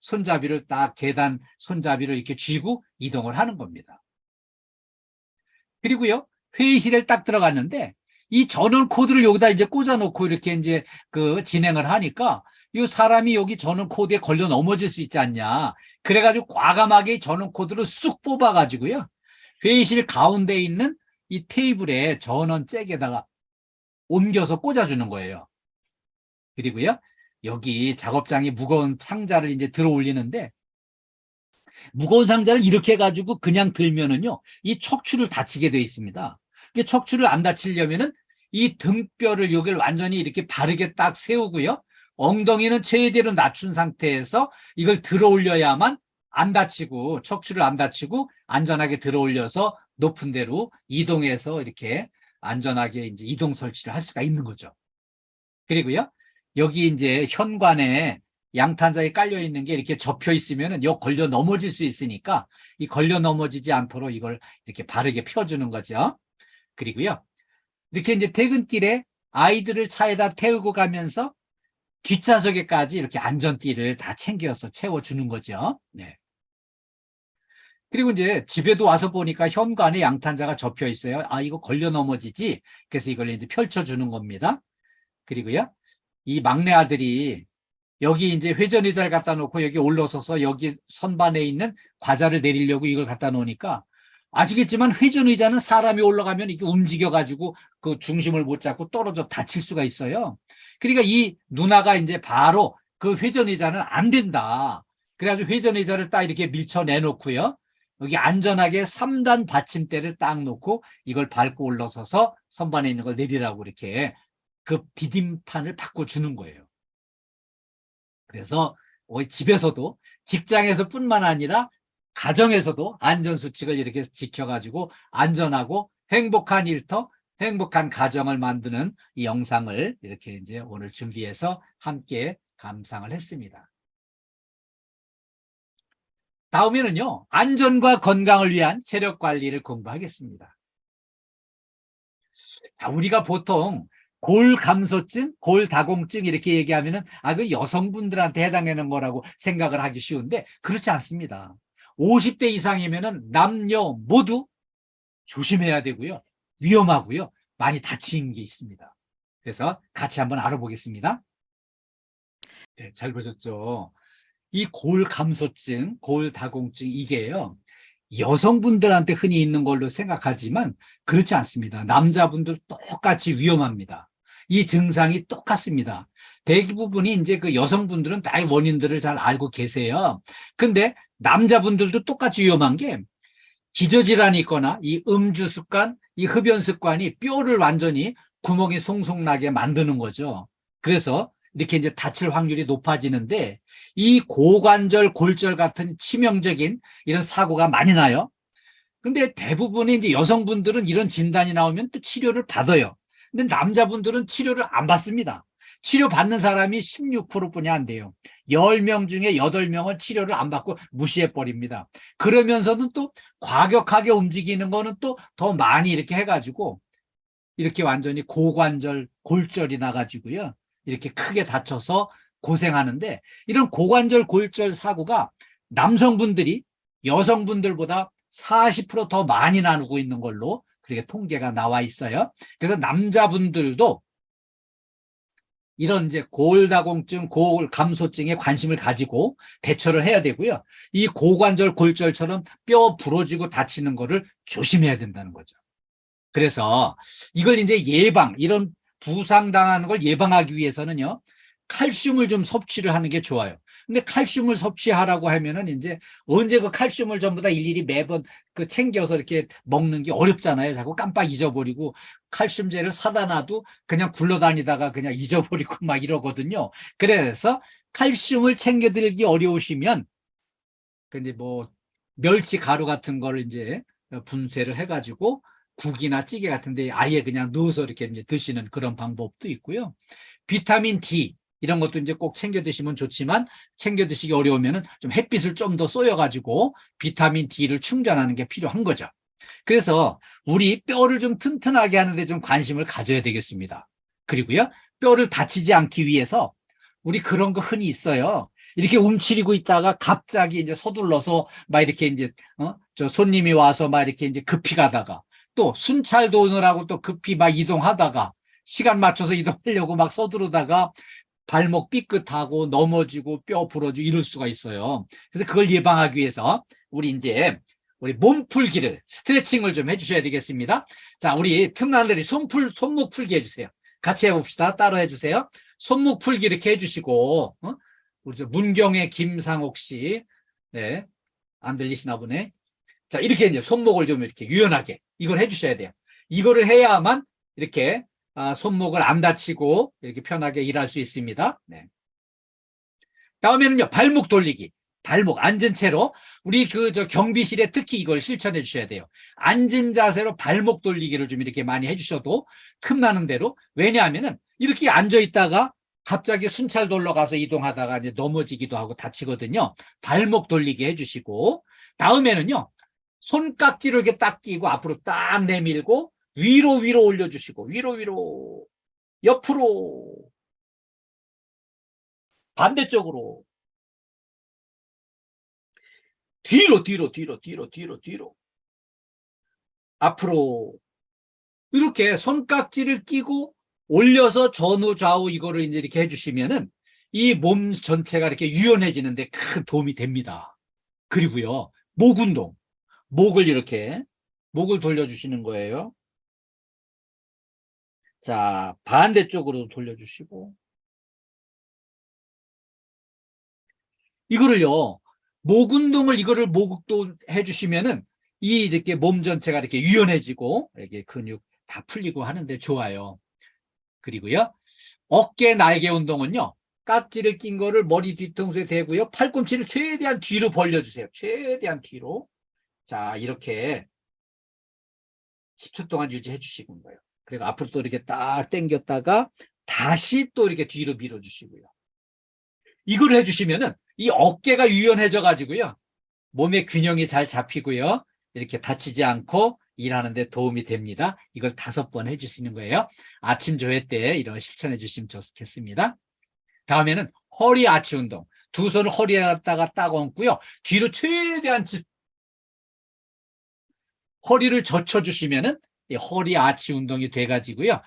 손잡이를 딱 계단 손잡이를 이렇게 쥐고 이동을 하는 겁니다. 그리고요, 회의실에 딱 들어갔는데 이 전원 코드를 여기다 이제 꽂아놓고 이렇게 이제 그 진행을 하니까 이 사람이 여기 전원 코드에 걸려 넘어질 수 있지 않냐. 그래가지고 과감하게 전원 코드를 쑥 뽑아가지고요. 회의실 가운데 있는 이 테이블에 전원 잭에다가 옮겨서 꽂아주는 거예요. 그리고요, 여기 작업장에 무거운 상자를 이제 들어 올리는데 무거운 상자를 이렇게 해가지고 그냥 들면은요, 이 척추를 다치게 되어 있습니다. 이 척추를 안 다치려면은 이 등뼈를 여기를 완전히 이렇게 바르게 딱 세우고요. 엉덩이는 최대로 낮춘 상태에서 이걸 들어 올려야만 안 다치고 척추를 안 다치고 안전하게 들어 올려서 높은 데로 이동해서 이렇게 안전하게 이제 이동 설치를 할 수가 있는 거죠. 그리고요, 여기 이제 현관에 양탄자에 깔려 있는 게 이렇게 접혀 있으면은 요 걸려 넘어질 수 있으니까 이 걸려 넘어지지 않도록 이걸 이렇게 바르게 펴주는 거죠. 그리고요, 이렇게 이제 퇴근길에 아이들을 차에다 태우고 가면서 뒷좌석에까지 이렇게 안전띠를 다 챙겨서 채워주는 거죠. 네. 그리고 이제 집에도 와서 보니까 현관에 양탄자가 접혀 있어요. 이거 걸려 넘어지지. 그래서 이걸 이제 펼쳐주는 겁니다. 그리고요, 이 막내 아들이 여기 이제 회전 의자를 갖다 놓고 여기 올라서서 여기 선반에 있는 과자를 내리려고 이걸 갖다 놓으니까 아시겠지만 회전 의자는 사람이 올라가면 이게 움직여가지고 그 중심을 못 잡고 떨어져 다칠 수가 있어요. 그러니까 이 누나가 이제 바로 그 회전 의자는 안 된다. 그래가지고 회전 의자를 딱 이렇게 밀쳐 내놓고요. 여기 안전하게 3단 받침대를 딱 놓고 이걸 밟고 올라서서 선반에 있는 걸 내리라고 이렇게 그 디딤판을 바꿔주는 거예요. 그래서 집에서도 직장에서 뿐만 아니라 가정에서도 안전수칙을 이렇게 지켜가지고 안전하고 행복한 일터, 행복한 가정을 만드는 이 영상을 이렇게 이제 오늘 준비해서 함께 감상을 했습니다. 다음에는요, 안전과 건강을 위한 체력 관리를 공부하겠습니다. 자, 우리가 보통 골감소증, 골다공증 이렇게 얘기하면은 그 여성분들한테 해당하는 거라고 생각을 하기 쉬운데 그렇지 않습니다. 50대 이상이면은 남녀 모두 조심해야 되고요. 위험하고요. 많이 다치는 게 있습니다. 그래서 같이 한번 알아보겠습니다. 네, 잘 보셨죠? 이 골감소증, 골다공증 이게요. 여성분들한테 흔히 있는 걸로 생각하지만 그렇지 않습니다. 남자분들 똑같이 위험합니다. 이 증상이 똑같습니다. 대부분이 이제 그 여성분들은 다 원인들을 잘 알고 계세요. 근데 남자분들도 똑같이 위험한 게 기저질환이 있거나 이 음주 습관, 이 흡연 습관이 뼈를 완전히 구멍이 송송 나게 만드는 거죠. 그래서 이렇게 이제 다칠 확률이 높아지는데 이 고관절, 골절 같은 치명적인 이런 사고가 많이 나요. 근데 대부분의 이제 여성분들은 이런 진단이 나오면 또 치료를 받아요. 근데 남자분들은 치료를 안 받습니다. 치료 받는 사람이 16%뿐이 안 돼요. 10명 중에 8명은 치료를 안 받고 무시해 버립니다. 그러면서는 또 과격하게 움직이는 거는 또 더 많이 이렇게 해가지고 이렇게 완전히 고관절, 골절이 나가지고요. 이렇게 크게 다쳐서 고생하는데 이런 고관절, 골절 사고가 남성분들이 여성분들보다 40%더 많이 나누고 있는 걸로 그렇게 통계가 나와 있어요. 그래서 남자분들도 이런 이제 골다공증, 골감소증에 관심을 가지고 대처를 해야 되고요. 이 고관절, 골절처럼 뼈 부러지고 다치는 거를 조심해야 된다는 거죠. 그래서 이걸 이제 이런 부상당하는 걸 예방하기 위해서는요, 칼슘을 좀 섭취를 하는 게 좋아요. 근데 칼슘을 섭취하라고 하면은 이제 언제 그 칼슘을 전부 다 일일이 매번 그 챙겨서 이렇게 먹는 게 어렵잖아요. 자꾸 깜빡 잊어버리고 칼슘제를 사다 놔도 그냥 굴러다니다가 그냥 잊어버리고 막 이러거든요. 그래서 칼슘을 챙겨들기 어려우시면 이제 뭐 멸치 가루 같은 거를 이제 분쇄를 해가지고 국이나 찌개 같은 데 아예 그냥 넣어서 이렇게 이제 드시는 그런 방법도 있고요. 비타민 D 이런 것도 이제 꼭 챙겨 드시면 좋지만 챙겨 드시기 어려우면은 좀 햇빛을 좀 더 쏘여가지고 비타민 D를 충전하는 게 필요한 거죠. 그래서 우리 뼈를 좀 튼튼하게 하는데 좀 관심을 가져야 되겠습니다. 그리고요, 뼈를 다치지 않기 위해서 우리 그런 거 흔히 있어요. 이렇게 움츠리고 있다가 갑자기 이제 서둘러서 막 이렇게 이제 저 손님이 와서 막 이렇게 이제 급히 가다가 또 순찰도 오느라고 또 급히 막 이동하다가 시간 맞춰서 이동하려고 막 서두르다가 발목 삐끗하고 넘어지고 뼈 부러지고 이럴 수가 있어요. 그래서 그걸 예방하기 위해서 우리 몸풀기를 스트레칭을 좀 해주셔야 되겠습니다. 자, 우리 틈난들이 손목 풀기 해주세요. 같이 해봅시다. 따로 해주세요. 손목 풀기 이렇게 해주시고 우리 문경의 김상옥 씨, 네, 안 들리시나 보네. 자, 이렇게 이제 손목을 좀 이렇게 유연하게 이걸 해주셔야 돼요. 이거를 해야만 이렇게 손목을 안 다치고 이렇게 편하게 일할 수 있습니다. 네. 다음에는요, 발목 돌리기. 발목 앉은 채로 우리 저 경비실에 특히 이걸 실천해 주셔야 돼요. 앉은 자세로 발목 돌리기를 좀 이렇게 많이 해주셔도 틈나는 대로. 왜냐하면은 이렇게 앉아 있다가 갑자기 순찰 돌러 가서 이동하다가 이제 넘어지기도 하고 다치거든요. 발목 돌리기 해주시고, 다음에는요, 손깍지를 이렇게 딱 끼고 앞으로 딱 내밀고 위로 올려주시고, 위로 옆으로 반대쪽으로 뒤로 앞으로 이렇게 손깍지를 끼고 올려서 전후 좌우 이거를 이제 이렇게 해주시면은 이 몸 전체가 이렇게 유연해지는데 큰 도움이 됩니다. 그리고요, 목 운동, 목을 돌려주시는 거예요. 자, 반대쪽으로 돌려주시고 이거를요, 목 운동을 이거를 목도 해주시면은 이렇게 몸 전체가 이렇게 유연해지고 이렇게 근육 다 풀리고 하는데 좋아요. 그리고요, 어깨 날개 운동은요, 깍지를 낀 거를 머리 뒤통수에 대고요, 팔꿈치를 최대한 뒤로 벌려주세요. 최대한 뒤로. 자, 이렇게 10초 동안 유지해 주시는 거예요. 그리고 앞으로 또 이렇게 딱 당겼다가 다시 또 이렇게 뒤로 밀어주시고요. 이걸 해주시면은 이 어깨가 유연해져 가지고요, 몸의 균형이 잘 잡히고요, 이렇게 다치지 않고 일하는데 도움이 됩니다. 이걸 5번 해주시는 거예요. 아침 조회 때 이런 거 실천해 주시면 좋겠습니다. 다음에는 허리 아치 운동. 두 손을 허리에 갖다가 딱 얹고요, 뒤로 최대한 허리를 젖혀주시면은 이 허리 아치 운동이 돼가지고요,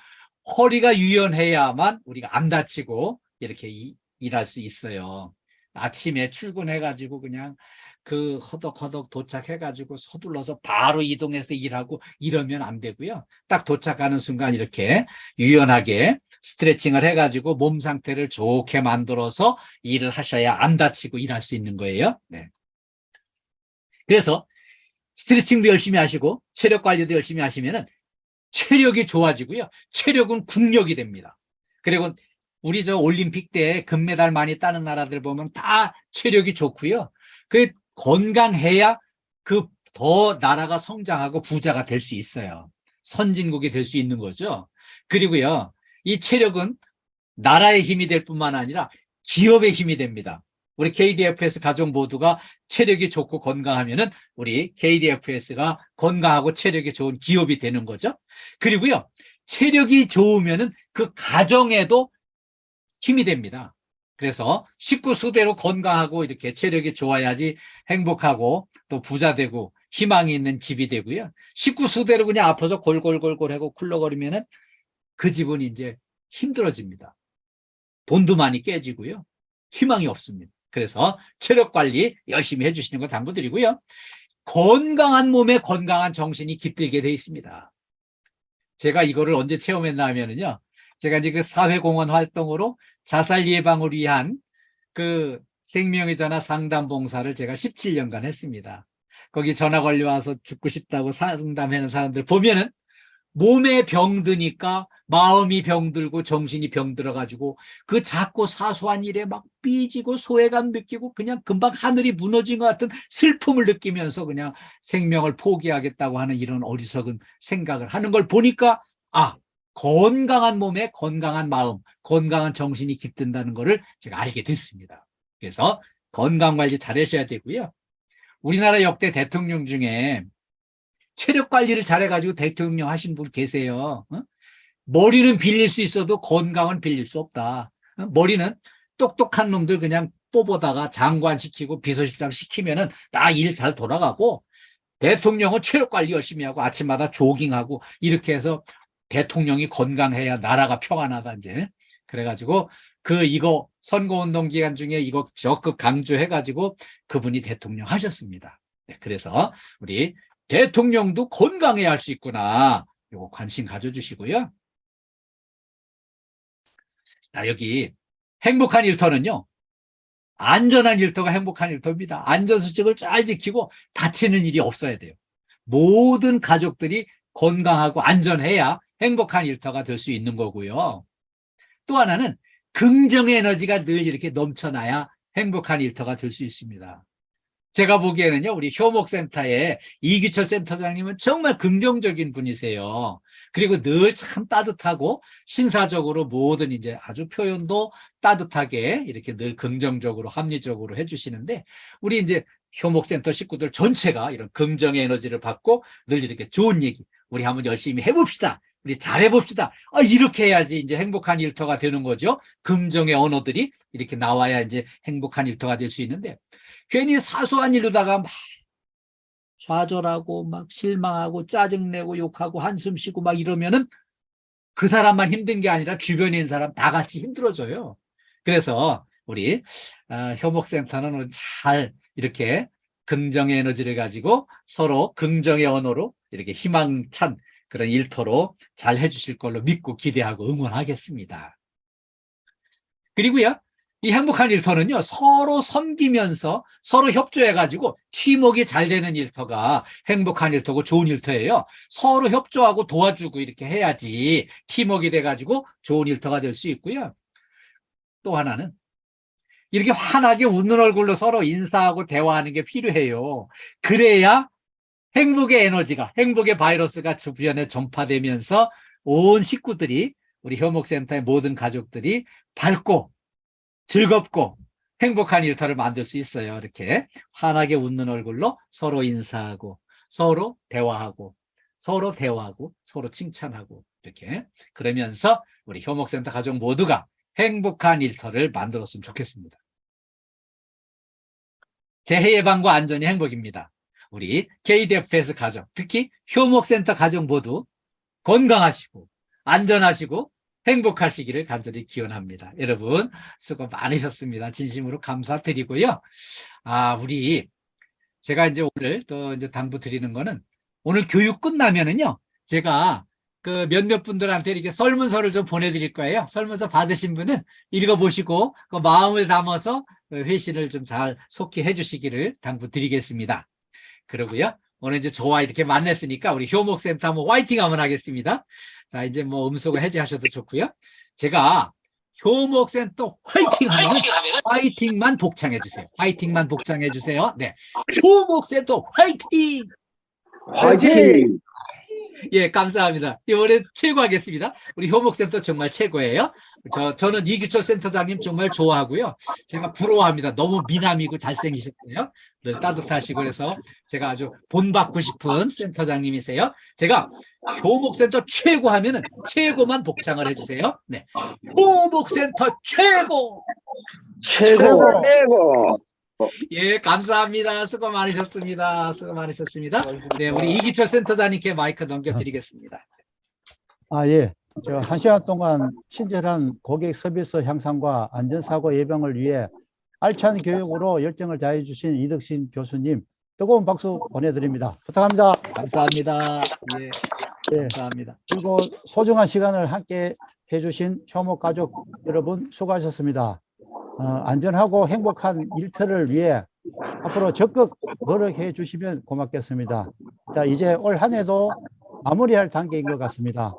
허리가 유연해야만 우리가 안 다치고 이렇게 일할 수 있어요. 아침에 출근해가지고 그냥 그 허덕허덕 도착해가지고 서둘러서 바로 이동해서 일하고 이러면 안 되고요. 딱 도착하는 순간 이렇게 유연하게 스트레칭을 해가지고 몸 상태를 좋게 만들어서 일을 하셔야 안 다치고 일할 수 있는 거예요. 네. 그래서 스트레칭도 열심히 하시고 체력 관리도 열심히 하시면은 체력이 좋아지고요. 체력은 국력이 됩니다. 그리고 우리 저 올림픽 때 금메달 많이 따는 나라들 보면 다 체력이 좋고요. 그 건강해야 그 더 나라가 성장하고 부자가 될 수 있어요. 선진국이 될 수 있는 거죠. 그리고요, 이 체력은 나라의 힘이 될 뿐만 아니라 기업의 힘이 됩니다. 우리 KDFS 가족 모두가 체력이 좋고 건강하면은 우리 KDFS가 건강하고 체력이 좋은 기업이 되는 거죠. 그리고요, 체력이 좋으면은 그 가정에도 힘이 됩니다. 그래서 식구 수대로 건강하고 이렇게 체력이 좋아야지 행복하고 또 부자 되고 희망이 있는 집이 되고요. 식구 수대로 그냥 아파서 골골골골 하고 굴러거리면은 그 집은 이제 힘들어집니다. 돈도 많이 깨지고요. 희망이 없습니다. 그래서 체력 관리 열심히 해주시는 거 당부드리고요. 건강한 몸에 건강한 정신이 깃들게 돼 있습니다. 제가 이거를 언제 체험했나 하면은요. 제가 이제 그 사회공헌 활동으로 자살 예방을 위한 그 생명의 전화 상담 봉사를 제가 17년간 했습니다. 거기 전화 걸려와서 죽고 싶다고 상담하는 사람들 보면은 몸에 병드니까 마음이 병들고 정신이 병들어가지고 그 작고 사소한 일에 막 삐지고 소외감 느끼고 그냥 금방 하늘이 무너진 것 같은 슬픔을 느끼면서 그냥 생명을 포기하겠다고 하는 이런 어리석은 생각을 하는 걸 보니까 건강한 몸에 건강한 마음, 건강한 정신이 깃든다는 거를 제가 알게 됐습니다. 그래서 건강관리 잘 하셔야 되고요. 우리나라 역대 대통령 중에 체력 관리를 잘해가지고 대통령 하신 분 계세요. 머리는 빌릴 수 있어도 건강은 빌릴 수 없다. 머리는 똑똑한 놈들 그냥 뽑아다가 장관 시키고 비서실장 시키면은 다 일 잘 돌아가고, 대통령은 체력 관리 열심히 하고 아침마다 조깅하고 이렇게 해서 대통령이 건강해야 나라가 평안하다 이제. 그래가지고 이거 선거운동 기간 중에 이거 적극 강조해가지고 그분이 대통령 하셨습니다. 네, 그래서 우리 대통령도 건강해야 할 수 있구나. 이거 관심 가져주시고요. 여기 행복한 일터는요, 안전한 일터가 행복한 일터입니다. 안전수칙을 잘 지키고 다치는 일이 없어야 돼요. 모든 가족들이 건강하고 안전해야 행복한 일터가 될 수 있는 거고요. 또 하나는 긍정의 에너지가 늘 이렇게 넘쳐나야 행복한 일터가 될 수 있습니다. 제가 보기에는요, 우리 효목센터의 이규철 센터장님은 정말 긍정적인 분이세요. 그리고 늘 참 따뜻하고 신사적으로 모든 이제 아주 표현도 따뜻하게 이렇게 늘 긍정적으로 합리적으로 해주시는데, 우리 이제 효목센터 식구들 전체가 이런 긍정의 에너지를 받고 늘 이렇게 좋은 얘기, 우리 한번 열심히 해봅시다. 우리 잘해봅시다. 이렇게 해야지 이제 행복한 일터가 되는 거죠. 긍정의 언어들이 이렇게 나와야 이제 행복한 일터가 될 수 있는데, 괜히 사소한 일로다가 막 좌절하고 막 실망하고 짜증내고 욕하고 한숨 쉬고 막 이러면은 그 사람만 힘든 게 아니라 주변에 있는 사람 다 같이 힘들어져요. 그래서 우리 효목센터는 잘 이렇게 긍정의 에너지를 가지고 서로 긍정의 언어로 이렇게 희망찬 그런 일터로 잘 해주실 걸로 믿고 기대하고 응원하겠습니다. 그리고요, 이 행복한 일터는요, 서로 섬기면서 서로 협조해가지고 팀워크가 잘 되는 일터가 행복한 일터고 좋은 일터예요. 서로 협조하고 도와주고 이렇게 해야지 팀워크가 돼가지고 좋은 일터가 될 수 있고요. 또 하나는 이렇게 환하게 웃는 얼굴로 서로 인사하고 대화하는 게 필요해요. 그래야 행복의 에너지가, 행복의 바이러스가 주변에 전파되면서 온 식구들이, 우리 효목센터의 모든 가족들이 밝고 즐겁고 행복한 일터를 만들 수 있어요. 이렇게 환하게 웃는 얼굴로 서로 인사하고 서로 대화하고 서로 칭찬하고 이렇게, 그러면서 우리 효목센터 가족 모두가 행복한 일터를 만들었으면 좋겠습니다. 재해 예방과 안전이 행복입니다. 우리 KDFS 가족, 특히 효목센터 가족 모두 건강하시고 안전하시고 행복하시기를 간절히 기원합니다. 여러분 수고 많으셨습니다. 진심으로 감사드리고요. 우리 제가 이제 오늘 또 이제 당부 드리는 거는 오늘 교육 끝나면은요, 제가 그 몇몇 분들한테 이렇게 설문서를 좀 보내드릴 거예요. 설문서 받으신 분은 읽어보시고 그 마음을 담아서 회신을 좀 잘 속히 해주시기를 당부 드리겠습니다. 그러고요. 오늘 이제 저와 이렇게 만났으니까 우리 효목센터 한번 화이팅 한번 하겠습니다. 자, 이제 뭐 음소거 해제하셔도 좋고요. 제가 효목센터 화이팅 하면 화이팅만 복창해 주세요. 화이팅만 복창해 주세요. 네. 효목센터 화이팅! 화이팅! 예, 감사합니다. 이번에 최고 하겠습니다. 우리 효목센터 정말 최고예요. 저는 이규철 센터장님 정말 좋아하고요. 제가 부러워합니다. 너무 미남이고 잘생기셨고요. 늘 따뜻하시고 그래서 제가 아주 본받고 싶은 센터장님이세요. 제가 효목센터 최고 하면은 최고만 복창을 해주세요. 네. 효목센터 최고! 최고! 예, 감사합니다. 수고 많으셨습니다. 수고 많으셨습니다. 네, 우리 이기철 센터장님께 마이크 넘겨드리겠습니다. 예. 저 1시간 동안 친절한 고객 서비스 향상과 안전사고 예방을 위해 알찬 교육으로 열정을 다해 주신 이덕신 교수님 뜨거운 박수 보내드립니다. 부탁합니다. 감사합니다. 예, 예. 감사합니다. 그리고 소중한 시간을 함께 해주신 효목 가족 여러분 수고하셨습니다. 안전하고 행복한 일터를 위해 앞으로 적극 노력해 주시면 고맙겠습니다. 자, 이제 올 한 해도 마무리할 단계인 것 같습니다.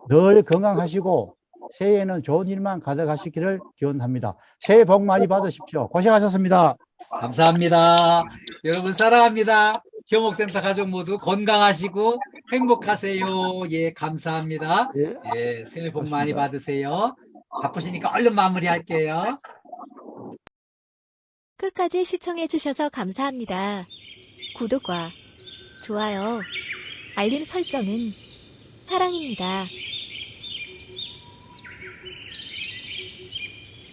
늘 건강하시고 새해에는 좋은 일만 가져가시기를 기원합니다. 새해 복 많이 받으십시오. 고생하셨습니다. 감사합니다. 여러분 사랑합니다. 효목센터 가족 모두 건강하시고 행복하세요. 예, 감사합니다. 예. 예, 새해 복 많이 고맙습니다. 받으세요. 바쁘시니까 얼른 마무리할게요. 끝까지 시청해 주셔서 감사합니다. 구독과 좋아요, 알림 설정은 사랑입니다.